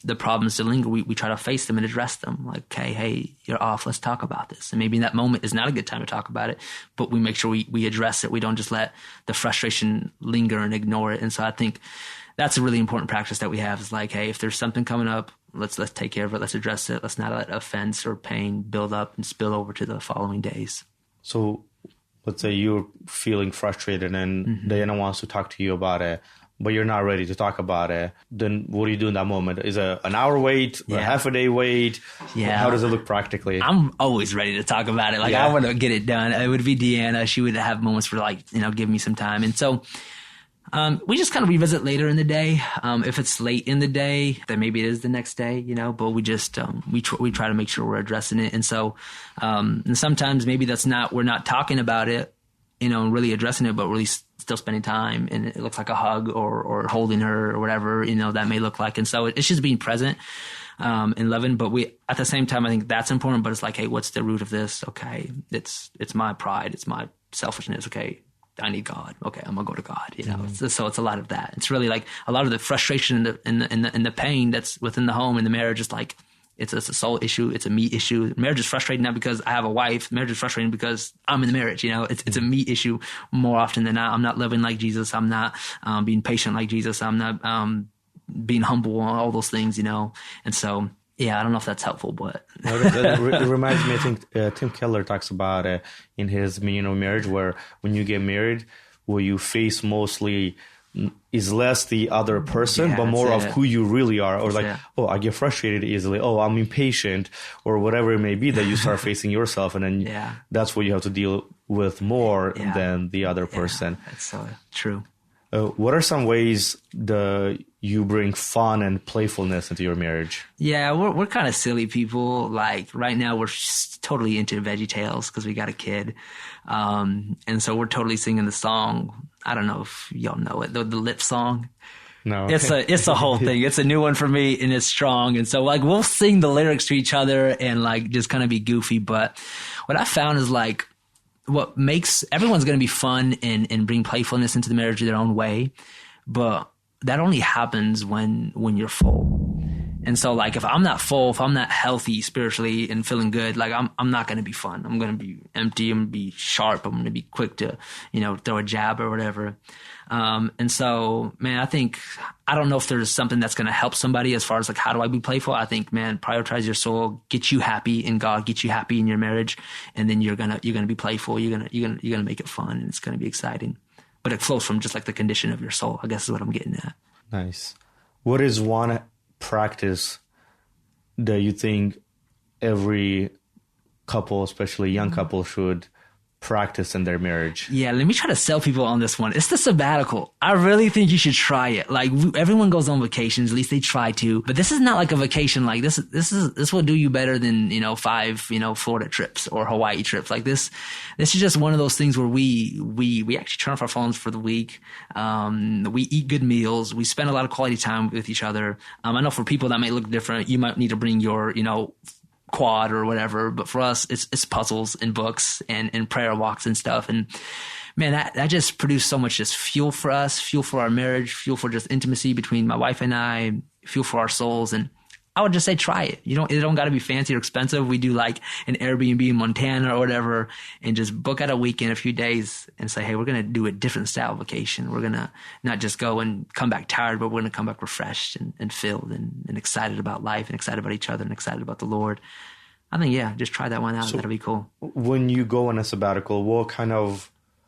the problems still linger, we try to face them and address them. Like, okay, hey, you're off. Let's talk about this. And maybe in that moment is not a good time to talk about it, but we make sure we address it. We don't just let the frustration linger and ignore it. And so I think that's a really important practice that we have, is like, hey, if there's something coming up, let's take care of it. Let's address it. Let's not let offense or pain build up and spill over to the following days. So let's say you're feeling frustrated and Diana wants to talk to you about it, but you're not ready to talk about it. Then what do you do in that moment? Is it an hour wait, a half a day wait? Yeah. How does it look practically? I'm always ready to talk about it. Like, I want to get it done. It would be Deanna. She would have moments for, like, give me some time. And so we just kind of revisit later in the day. If it's late in the day, then maybe it is the next day, but we just, we try to make sure we're addressing it. And so, and sometimes maybe we're not talking about it, and really addressing it, but really still spending time, and it looks like a hug or holding her or whatever, that may look like. And so it's just being present, and loving, but at the same time, I think that's important, but it's like, hey, what's the root of this? Okay. It's my pride. It's my selfishness. Okay. I need God. Okay, I'm gonna go to God. So it's a lot of that. It's really like a lot of the frustration and the pain that's within the home and the marriage is like it's a soul issue. It's a meat issue. Marriage is frustrating not because I have a wife. Marriage is frustrating because I'm in the marriage. It's a meat issue more often than not. I'm not living like Jesus. I'm not being patient like Jesus. I'm not being humble. All those things. And so. Yeah, I don't know if that's helpful, but... It reminds me, I think Tim Keller talks about in his Meaning of Marriage, where when you get married, what you face mostly is less the other person, but more of who you really are. Or I get frustrated easily. Oh, I'm impatient, or whatever it may be, that you start facing yourself. And then that's what you have to deal with more than the other person. That's so true. What are some ways you bring fun and playfulness into your marriage? Yeah, we're kind of silly people. Like right now, we're totally into VeggieTales because we got a kid, and so we're totally singing the song. I don't know if y'all know it, the lip song. No, it's a whole thing. It's a new one for me, and it's strong. And so like we'll sing the lyrics to each other and like just kind of be goofy. But what I found is like, what makes everyone's going to be fun and bring playfulness into the marriage their own way, but that only happens when you're full. And so like if I'm not full, if I'm not healthy spiritually and feeling good, like I'm not going to be fun. I'm going to be empty. I'm going to be sharp. I'm going to be quick to throw a jab or whatever. And so, man, I don't know if there's something that's going to help somebody as far as like, how do I be playful? I think, man, prioritize your soul, get you happy in God, get you happy in your marriage. And then you're going to be playful. You're going to make it fun, and it's going to be exciting, but it flows from just like the condition of your soul, I guess is what I'm getting at. Nice. What is one practice that you think every couple, especially young couple, should practice in their marriage? Yeah, let me try to sell people on this one. It's the sabbatical. I really think you should try it. Like everyone goes on vacations, at least they try to, but this is not like a vacation. Like this will do you better than 5 Florida trips or Hawaii trips. Like this is just one of those things where we actually turn off our phones for the week. We eat good meals. We spend a lot of quality time with each other. I know for people that might look different. You might need to bring your quad or whatever, but for us it's puzzles and books and prayer walks and stuff. And man, that just produced so much just fuel for us, fuel for our marriage, fuel for just intimacy between my wife and I, fuel for our souls. And I would just say try it. It don't got to be fancy or expensive. We do like an Airbnb in Montana or whatever, and just book out a weekend, a few days, and say, hey, we're going to do a different style vacation. We're going to not just go and come back tired, but we're going to come back refreshed and filled and excited about life and excited about each other and excited about the Lord. I think, just try that one out. So that'll be cool. When you go on a sabbatical,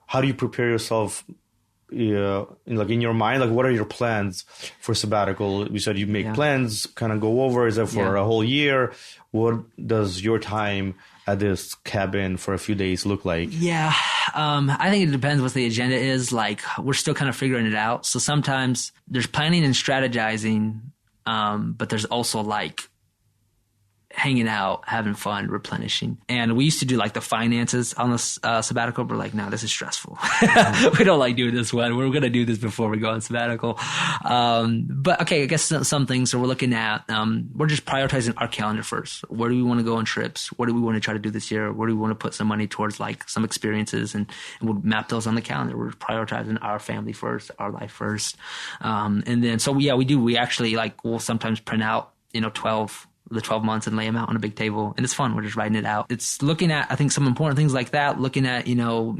how do you prepare yourself? In your mind, like what are your plans for sabbatical? You said you make plans, kind of go over. Is that for a whole year? What does your time at this cabin for a few days look like? Yeah, I think it depends what the agenda is. Like we're still kind of figuring it out. So sometimes there's planning and strategizing, but there's also like hanging out, having fun, replenishing. And we used to do like the finances on the sabbatical, but we're like, no, this is stressful. We don't like doing this one. We're going to do this before we go on sabbatical. But okay, I guess some things. So we're looking at, we're just prioritizing our calendar first. Where do we want to go on trips? What do we want to try to do this year? Where do we want to put some money towards like some experiences? And we'll map those on the calendar. We're prioritizing our family first, our life first. And then, so we do. We actually we'll sometimes print out the 12 months and lay them out on a big table. And it's fun. We're just writing it out. It's looking at, I think, some important things like that, looking at, your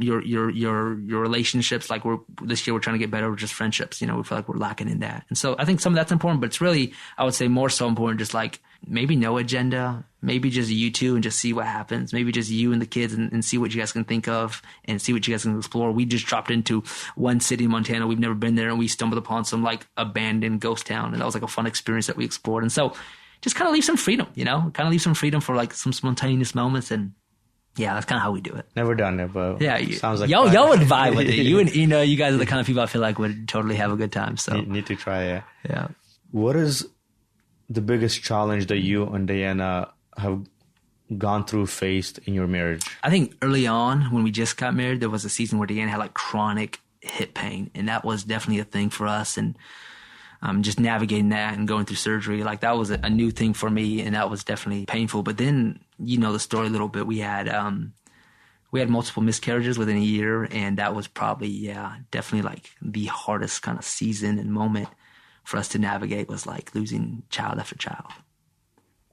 relationships. Like this year we're trying to get better with just friendships. We feel like we're lacking in that. And so I think some of that's important, but it's really, I would say more so important, just like maybe no agenda, maybe just you two and just see what happens. Maybe just you and the kids and see what you guys can think of and see what you guys can explore. We just dropped into one city in Montana. We've never been there, and we stumbled upon some like abandoned ghost town. And that was like a fun experience that we explored. And so just kind of leave some freedom, kind of leave some freedom for like some spontaneous moments. And yeah, that's kind of how we do it. Never done it, but yeah, sounds like y'all would vibe with it. You guys are the kind of people I feel like would totally have a good time. So need to try it. Yeah. What is the biggest challenge that you and Diana have gone through, faced in your marriage? I think early on when we just got married, there was a season where Diana had like chronic hip pain, and that was definitely a thing for us. And just navigating that and going through surgery, like that was a new thing for me, and that was definitely painful. But then, the story a little bit. We had multiple miscarriages within a year, and that was probably, definitely like the hardest kind of season and moment for us to navigate, was like losing child after child.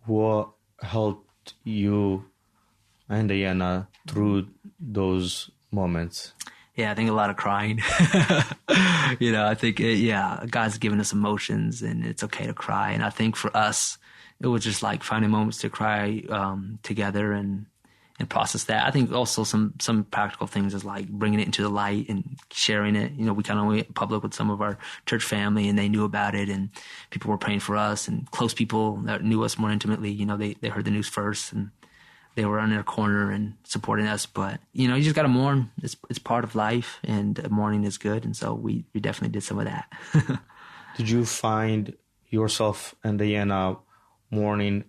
What helped you and Diana through those moments? Yeah, I think a lot of crying. I think, God's given us emotions, and it's okay to cry. And I think for us, it was just like finding moments to cry together and process that. I think also some practical things is like bringing it into the light and sharing it. We kind of went public with some of our church family, and they knew about it, and people were praying for us, and close people that knew us more intimately, they heard the news first, and they were on their corner and supporting us. But, you just got to mourn. It's part of life, and mourning is good. And so we definitely did some of that. Did you find yourself and Diana mourning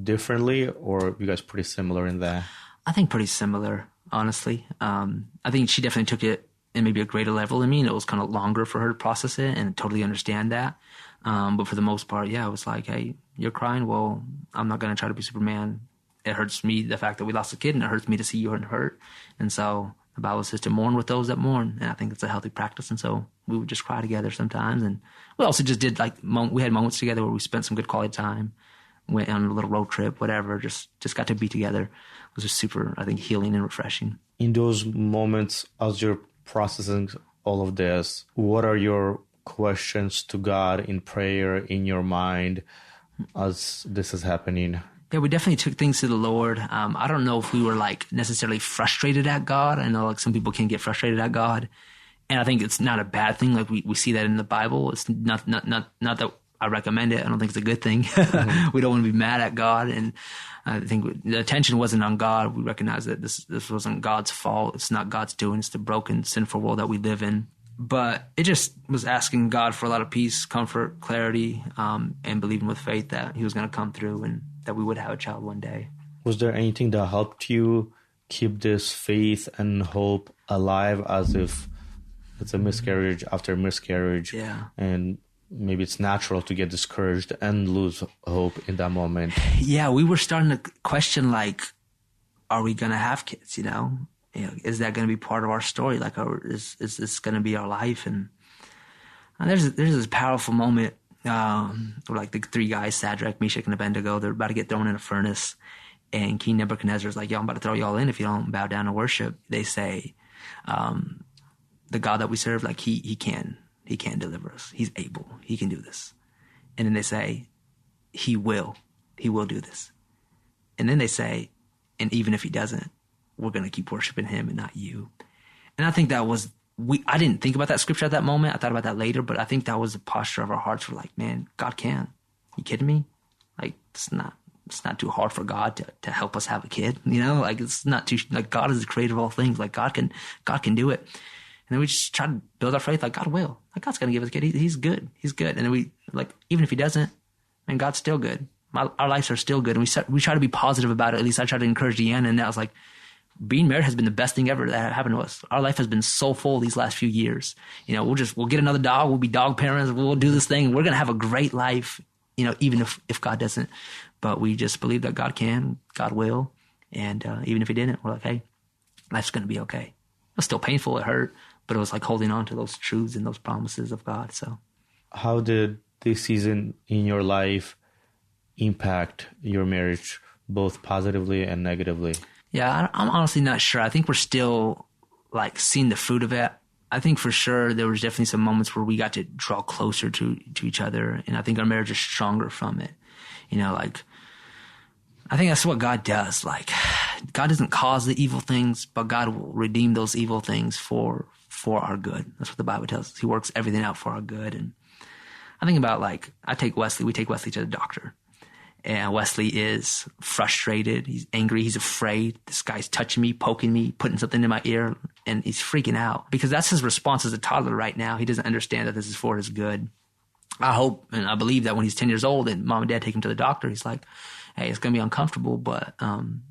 differently, or you guys pretty similar in that? I think pretty similar, honestly. I think she definitely took it in maybe a greater level than me, and it was kind of longer for her to process it and totally understand that. But for the most part, it was like, hey, you're crying? Well, I'm not going to try to be Superman. It hurts me, the fact that we lost a kid, and it hurts me to see you hurt. And so the Bible says to mourn with those that mourn. And I think it's a healthy practice. And so we would just cry together sometimes. And we also just did we had moments together where we spent some good quality time, went on a little road trip, whatever, just got to be together. It was just super, I think, healing and refreshing. In those moments, as you're processing all of this, what are your questions to God in prayer, in your mind, as this is happening? Yeah, we definitely took things to the Lord. I don't know if we were like necessarily frustrated at God. I know like some people can get frustrated at God, and I think it's not a bad thing. Like we see that in the Bible. It's not that I recommend it. I don't think it's a good thing. Mm-hmm. We don't want to be mad at God, and I think the attention wasn't on God. We recognize that this wasn't God's fault. It's not God's doing. It's the broken, sinful world that we live in. But it just was asking God for a lot of peace, comfort, clarity, and believing with faith that He was going to come through and that we would have a child one day. Was there anything that helped you keep this faith and hope alive, as if it's a miscarriage after miscarriage? Yeah. And maybe it's natural to get discouraged and lose hope in that moment. Yeah, we were starting to question, like, are we going to have kids, is that going to be part of our story? Like, is this going to be our life? And there's this powerful moment where, like, the three guys, Shadrach, Meshach, and Abednego, they're about to get thrown in a furnace. And King Nebuchadnezzar is like, yo, I'm about to throw y'all in if you don't bow down and worship. They say, the God that we serve, like, he can deliver us. He's able. He can do this. And then they say, he will do this. And then they say, and even if he doesn't, we're going to keep worshiping him and not you. And I think that was, I didn't think about that scripture at that moment. I thought about that later, but I think that was the posture of our hearts. We're like, man, God can. You kidding me? Like, it's not too hard for God to help us have a kid. Like, it's not too, like, God is the creator of all things. Like, God can do it. And then we just try to build our faith. Like, God will. Like, God's going to give us a kid. He's good. He's good. And then we, like, even if he doesn't, man, God's still good. Our lives are still good. And we try to be positive about it. At least I try to encourage Deanna. And I was like, being married has been the best thing ever that happened to us. Our life has been so full these last few years. We'll get another dog. We'll be dog parents. We'll do this thing. We're going to have a great life, even if God doesn't. But we just believe that God can, God will. And even if he didn't, we're like, hey, life's going to be okay. It was still painful. It hurt. But it was like holding on to those truths and those promises of God. So, how did this season in your life impact your marriage both positively and negatively? Yeah, I'm honestly not sure. I think we're still like seeing the fruit of it. I think for sure there was definitely some moments where we got to draw closer to each other, and I think our marriage is stronger from it. You know, like, I think that's what God does. Like, God doesn't cause the evil things, but God will redeem those evil things for our good. That's what the Bible tells us. He works everything out for our good. And I think about, like, we take Wesley to the doctor. And Wesley is frustrated. He's angry. He's afraid. This guy's touching me, poking me, putting something in my ear, and he's freaking out because that's his response as a toddler right now. He doesn't understand that this is for his good. I hope and I believe that when he's 10 years old and mom and dad take him to the doctor, he's like, hey, it's going to be uncomfortable, but mom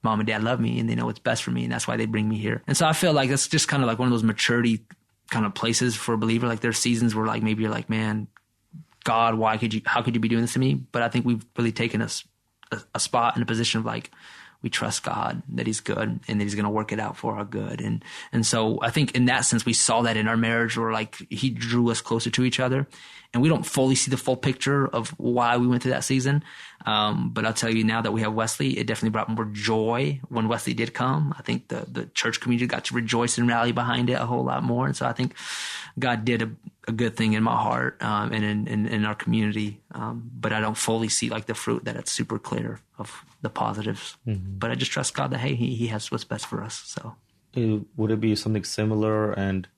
and dad love me and they know what's best for me, and that's why they bring me here. And so I feel like that's just kind of like one of those maturity kind of places for a believer. Like, there's seasons where, like, maybe you're like, man, God, how could you be doing this to me? But I think we've really taken a spot in a position of, like, we trust God, that he's good and that he's going to work it out for our good. And so I think in that sense, we saw that in our marriage where, like, he drew us closer to each other, and we don't fully see the full picture of why we went through that season. But I'll tell you now that we have Wesley, it definitely brought more joy when Wesley did come. I think the church community got to rejoice and rally behind it a whole lot more. And so I think God did a good thing in my heart and in our community. But I don't fully see, like, the fruit that it's super clear of the positives. Mm-hmm. But I just trust God that, hey, he has what's best for us. So would it be something similar? And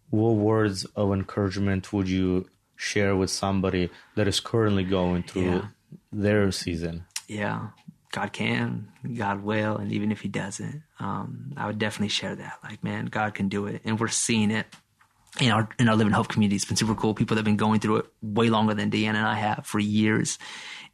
what words of encouragement would you share with somebody that is currently going through their season? Yeah, God can, God will, and even if he doesn't, I would definitely share that. Like, man, God can do it, and we're seeing it in our Live in Hope community. It's been super cool. People that have been going through it way longer than Deanna and I have for years,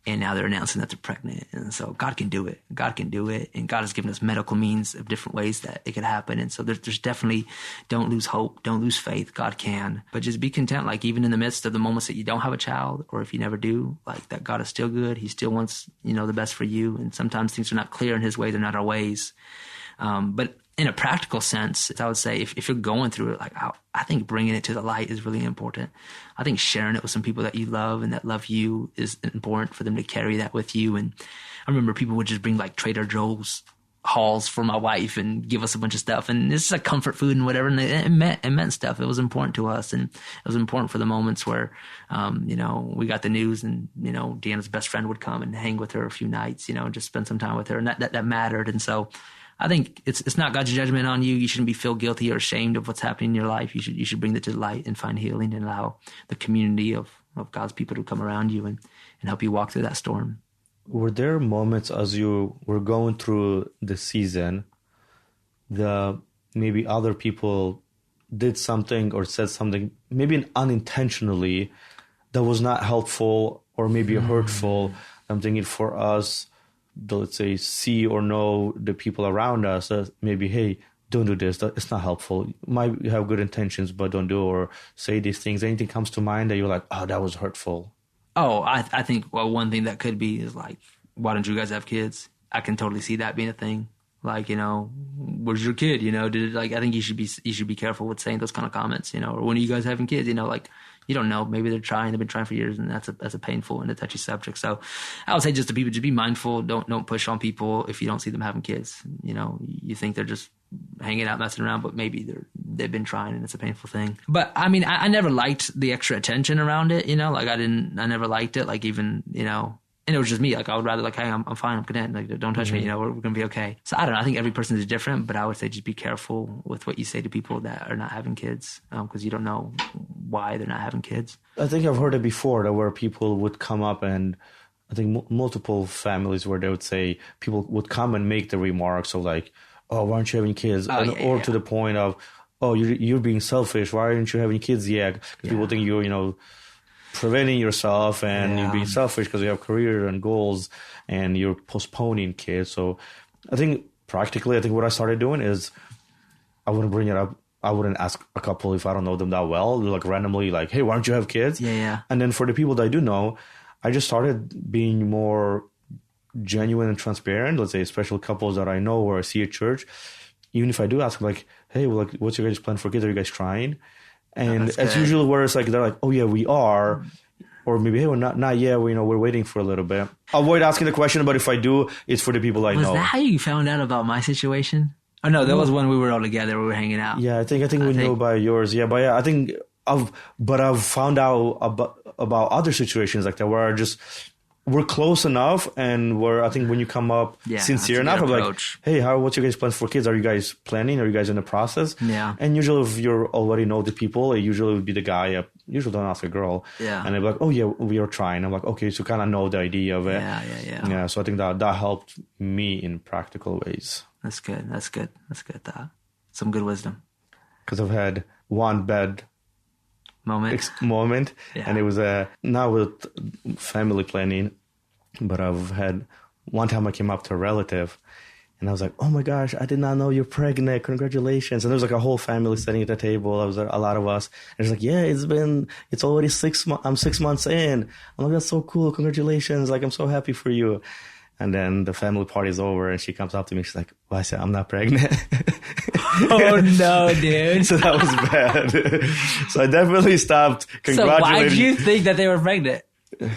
and now they're announcing that they're pregnant. And so God can do it. God can do it, and God has given us medical means of different ways that it could happen. And so there's definitely, don't lose hope, don't lose faith. God can, but just be content. Like, even in the midst of the moments that you don't have a child, or if you never do, like, that God is still good. He still wants, the best for you. And sometimes things are not clear in his way. They're not our ways. But in a practical sense, I would say if you're going through it, like, I think bringing it to the light is really important. I think sharing it with some people that you love and that love you is important for them to carry that with you. And I remember people would just bring, like, Trader Joe's hauls for my wife and give us a bunch of stuff. And this is like comfort food and whatever. And it meant stuff. It was important to us. And it was important for the moments where, we got the news and, Deanna's best friend would come and hang with her a few nights, and just spend some time with her. And that mattered. And so I think it's not God's judgment on you. You shouldn't feel guilty or ashamed of what's happening in your life. You should bring that to the light and find healing and allow the community of God's people to come around you and help you walk through that storm. Were there moments as you were going through the season that maybe other people did something or said something, maybe unintentionally, that was not helpful or maybe hurtful? I'm thinking for us, let's say, see or know the people around us, maybe, hey, don't do this. It's not helpful. You might have good intentions, but don't do it, or say these things. Anything comes to mind that you're like, oh, that was hurtful? Oh, I think, one thing that could be is, like, why don't you guys have kids? I can totally see that being a thing. Like, where's your kid? I think you should be careful with saying those kind of comments, or when are you guys having kids? Like, you don't know. Maybe they've been trying for years, and that's a painful and a touchy subject. So I would say just to people, just be mindful. Don't push on people if you don't see them having kids. You think they're just hanging out, messing around, but maybe they've been trying, and it's a painful thing. But I mean, I never liked the extra attention around it. Like, I never liked it. Like, even, and it was just me. Like, I would rather, like, hey, I'm fine, I'm content. Like, don't touch me. We're going to be okay. So I don't know. I think every person is different, but I would say just be careful with what you say to people that are not having kids, because you don't know why they're not having kids. I think I've heard it before, that where people would come up, and I think multiple families where they would say, people would come and make the remarks of, like, oh, why aren't you having kids? To the point of, oh, you're being selfish. Why aren't you having kids yet? Because people think you're, preventing yourself, and you're being selfish because you have career and goals, and you're postponing kids. So I think practically, what I started doing is I wouldn't bring it up. I wouldn't ask a couple if I don't know them that well. Like, randomly, like, hey, why don't you have kids? Yeah. And then for the people that I do know, I just started being more genuine and transparent. Let's say, especially couples that I know or I see at church. Even if I do ask, like, hey, well, like, what's your guys' plan for kids? Are you guys trying? And it's usually where it's like, they're like, oh yeah, we are. Or maybe, hey, well, not yet. We're waiting for a little bit. Avoid asking the question, but if I do, it's for the people I know. Was that how you found out about my situation? Oh no, that was when we were all together. We were hanging out. Yeah, I think we knew about yours. Yeah, but yeah, I think I've found out about other situations like that where we're close enough, and I think when you come up sincere enough, I'm like, hey, what's your guys' plans for kids? Are you guys planning? Are you guys in the process? Yeah. And usually if you already know the people, it usually would be the guy. Usually don't ask a girl. Yeah. And they're like, oh yeah, we are trying. I'm like, okay, so kind of know the idea of it. Yeah. So I think that helped me in practical ways. That's good. Some good wisdom. Because I've had one bad moment, yeah. And it was not with family planning, but I've had one time I came up to a relative and I was like, oh my gosh, I did not know you're pregnant, congratulations. And there was like a whole family sitting at the table. There was a lot of us, and it's like, yeah, it's already 6 months. I'm 6 months in. I'm like, that's so cool, congratulations, like I'm so happy for you. And then the family party's over and she comes up to me. She's like, well, I said, I'm not pregnant. Oh, no, dude. So that was bad. So I definitely stopped congratulating. So why did you think that they were pregnant?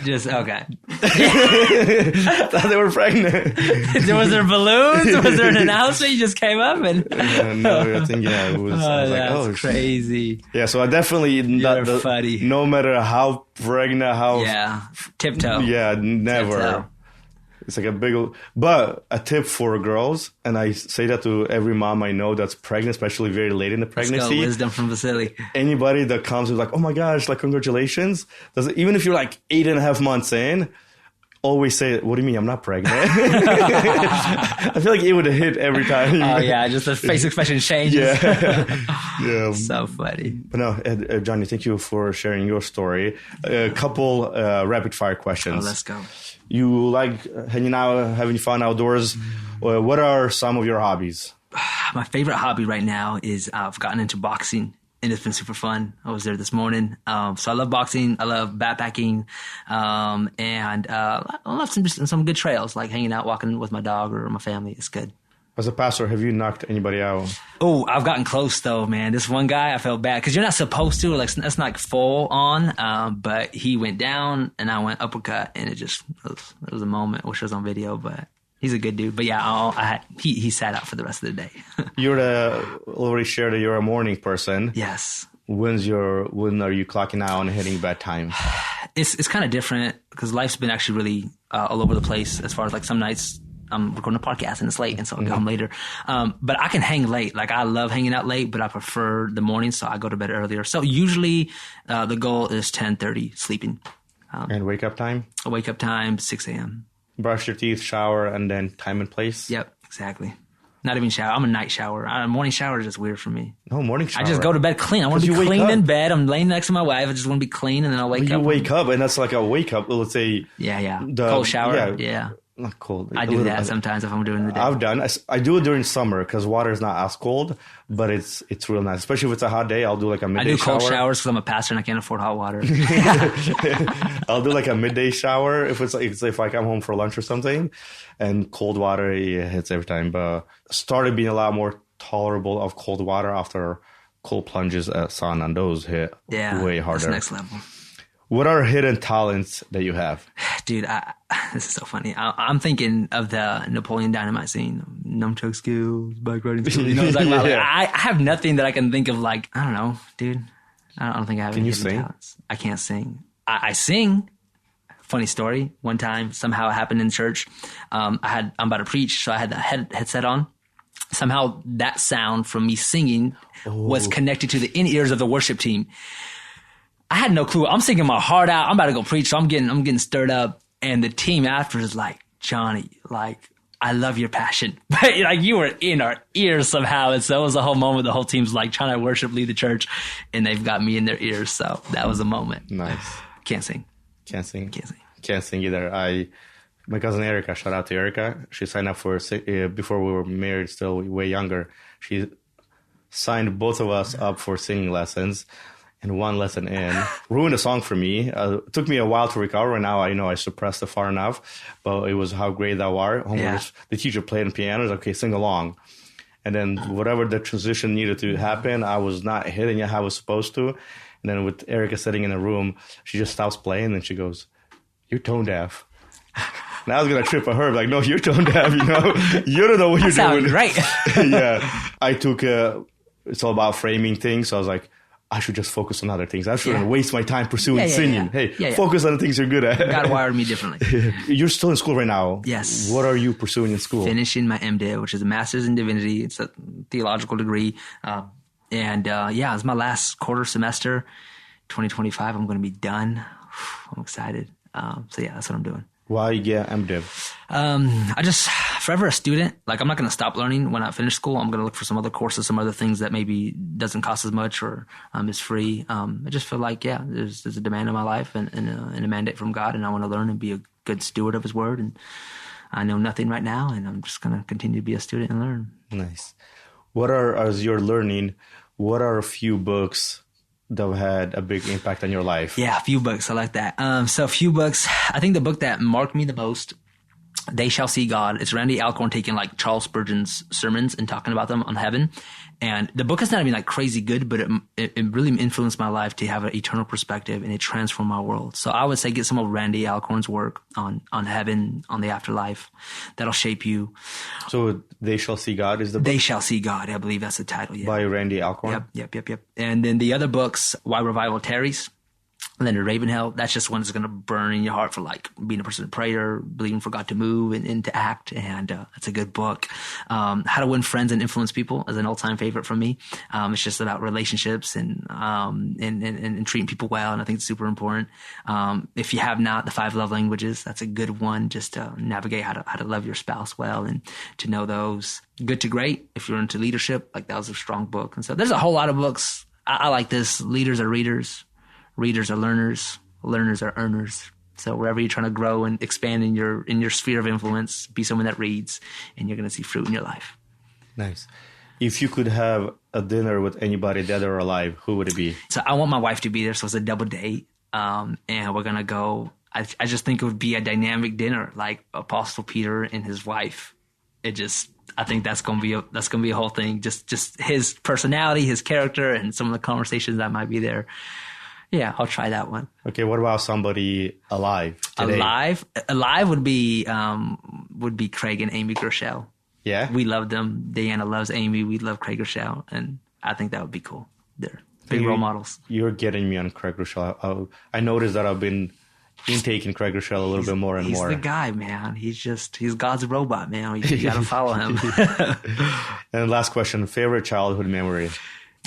Just, okay. Thought they were pregnant. Was there balloons? Was there an announcement? You just came up and... No, I think, it was... I was like, that's crazy. Yeah, so I definitely... You're funny. No matter how pregnant, how... Yeah, tiptoe. Yeah, never. Tiptoe. It's like but a tip for girls, and I say that to every mom I know that's pregnant, especially very late in the pregnancy. Let's go, wisdom from Vasily. Anybody that comes with like, oh my gosh, like congratulations. Even if you're like 8.5 months in, always say, what do you mean I'm not pregnant? I feel like it would hit every time. Oh yeah, just the face expression changes. Yeah. So funny. But no, Johnny, thank you for sharing your story. A couple rapid fire questions. Oh, let's go. You like hanging out, having fun outdoors. What are some of your hobbies? My favorite hobby right now is I've gotten into boxing, and it's been super fun. I was there this morning. So I love boxing. I love backpacking. And I love some good trails, like hanging out, walking with my dog or my family. It's good. As a pastor, have you knocked anybody out? Oh, I've gotten close though, man. This one guy, I felt bad because you're not supposed to. Like, that's not full on. But he went down and I went uppercut, and it was a moment. I wish it was on video, but he's a good dude. But yeah, he sat out for the rest of the day. You're already shared that you're a morning person. Yes. When are you clocking out and hitting bedtime? It's kind of different because life's been actually really all over the place as far as like some nights. I'm recording a podcast and it's late, and so I'll come later. But I can hang late. Like, I love hanging out late, but I prefer the morning, so I go to bed earlier. So usually the goal is 10:30 sleeping. And wake up time? Wake up time, 6 a.m. Brush your teeth, shower, and then time and place? Yep, exactly. Not even shower. I'm a night shower. A morning shower is just weird for me. No, morning shower. I just go to bed clean. I want to be clean in bed. I'm laying next to my wife. I just want to be clean, and then I'll wake up. You wake up, and that's like a wake up. Let's say... Yeah. Cold shower. Yeah. Not cold. I do that sometimes if I'm doing the day. I do it during summer because water is not as cold, but it's real nice. Especially if it's a hot day, I'll do like a midday shower. I do cold showers because I'm a pastor and I can't afford hot water. I'll do like a midday shower if I come home for lunch or something, and cold water hits every time. But started being a lot more tolerable of cold water after cold plunges at sauna, and those hit way harder. That's next level. What are hidden talents that you have? Dude, this is so funny. I'm thinking of the Napoleon Dynamite scene. Nunchuck skills, bike riding skills. You know what I'm talking about? Like, I have nothing that I can think of, like, I don't know, dude. I don't think I have any hidden talents. I can't sing. I sing. Funny story. One time, somehow it happened in church. I'm about to preach, so I had the headset on. Somehow that sound from me singing was connected to the in-ears of the worship team. I had no clue. I'm singing my heart out. I'm about to go preach, so I'm getting stirred up. And the team after is like, Johnny, like, I love your passion. But like, you were in our ears somehow. And so it was a whole moment. The whole team's like trying to worship, lead the church, and they've got me in their ears. So that was a moment. Nice. Can't sing. Can't sing either. My cousin Erica, shout out to Erica. She signed up for, before we were married, still way younger. She signed both of us up for singing lessons. And one lesson in, ruined a song for me. It took me a while to recover, and now I suppressed it far enough. But it was How Great Thou Art. The teacher played on piano. He's like, okay, sing along. And then whatever the transition needed to happen, I was not hitting it how I was supposed to. And then with Erica sitting in a room, she just stops playing and she goes, "You're tone deaf." And I was going to trip on her, like, "No, you're tone deaf, you know? You don't know what you're doing." Right. Yeah. I took, it's all about framing things. So I was like, I should just focus on other things. I shouldn't waste my time pursuing singing. Hey, focus on the things you're good at. God wired me differently. You're still in school right now. Yes. What are you pursuing in school? Finishing my MDiv, which is a master's in divinity. It's a theological degree. It's my last quarter semester. 2025, I'm going to be done. I'm excited. That's what I'm doing. Why MDiv? I just forever a student. Like, I'm not going to stop learning when I finish school. I'm going to look for some other courses, some other things that maybe doesn't cost as much or is free. I just feel like, there's a demand in my life and a mandate from God, and I want to learn and be a good steward of His Word. And I know nothing right now, and I'm just going to continue to be a student and learn. Nice. As you're learning, what are a few books that have had a big impact on your life? Yeah, a few books. I like that. So a few books. I think the book that marked me the most, They Shall See God. It's Randy Alcorn taking like Charles Spurgeon's sermons and talking about them on heaven. And the book is not even like crazy good, but it really influenced my life to have an eternal perspective, and it transformed my world. So I would say get some of Randy Alcorn's work on heaven, on the afterlife. That'll shape you. So They Shall See God is the book? They Shall See God. I believe that's the title. Yeah. By Randy Alcorn? Yep. And then the other books, Why Revival Tarries, Leonard Ravenhill, that's just one that's going to burn in your heart for like being a person of prayer, believing for God to move and to act. And that's a good book. How to Win Friends and Influence People is an all-time favorite for me. It's just about relationships and treating people well. And I think it's super important. If you have not, The 5 Love Languages, that's a good one, just to navigate how to love your spouse well and to know those. Good to Great, if you're into leadership, like that was a strong book. And so there's a whole lot of books. I like this. Leaders are readers. Readers are learners. Learners are earners. So wherever you're trying to grow and expand in your sphere of influence, be someone that reads, and you're going to see fruit in your life. Nice. If you could have a dinner with anybody dead or alive, who would it be? So I want my wife to be there, so it's a double date. And we're going to go. I just think it would be a dynamic dinner, like Apostle Peter and his wife. I think that's going to be a whole thing. Just his personality, his character, and some of the conversations that might be there. Yeah, I'll try that one. Okay, what about somebody alive today? Alive would be Craig and Amy Gershell. Yeah? We love them. Deanna loves Amy. We love Craig Gershell. And I think that would be cool. They're big role models. You're getting me on Craig Gershell. I noticed that I've been intaking Craig Gershell a little bit more and more. He's the guy, man. He's God's robot, man. You got to follow him. And last question, favorite childhood memory?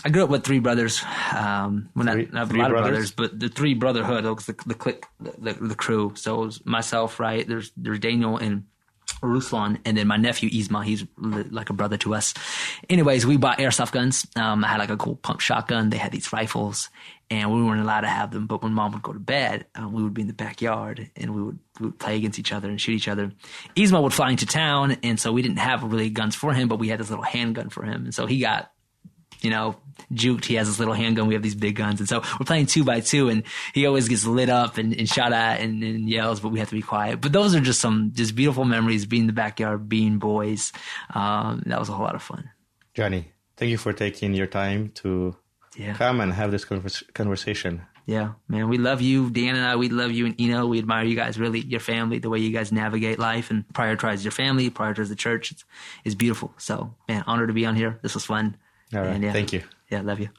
I grew up with 3 brothers. Not a lot of brothers, but the 3 brotherhood. It was the clique, the crew. So it was myself, right? There's Daniel and Ruslan, and then my nephew Isma. He's like a brother to us. Anyways, we bought airsoft guns. I had like a cool pump shotgun. They had these rifles, and we weren't allowed to have them. But when Mom would go to bed, we would be in the backyard, and we would play against each other and shoot each other. Isma would fly into town, and so we didn't have really guns for him, but we had this little handgun for him, and so he got juked. He has this little handgun. We have these big guns. And so we're playing 2x2, and he always gets lit up and shot at and yells, but we have to be quiet. But those are just some beautiful memories, being in the backyard, being boys. That was a whole lot of fun. Johnny, thank you for taking your time to come and have this conversation. Yeah, man, we love you. Dan and I, we love you. And Eno, we admire you guys, really, your family, the way you guys navigate life and prioritize your family, prioritize the church. It's beautiful. So, man, honored to be on here. This was fun. All right. And, Thank you. Yeah, love you.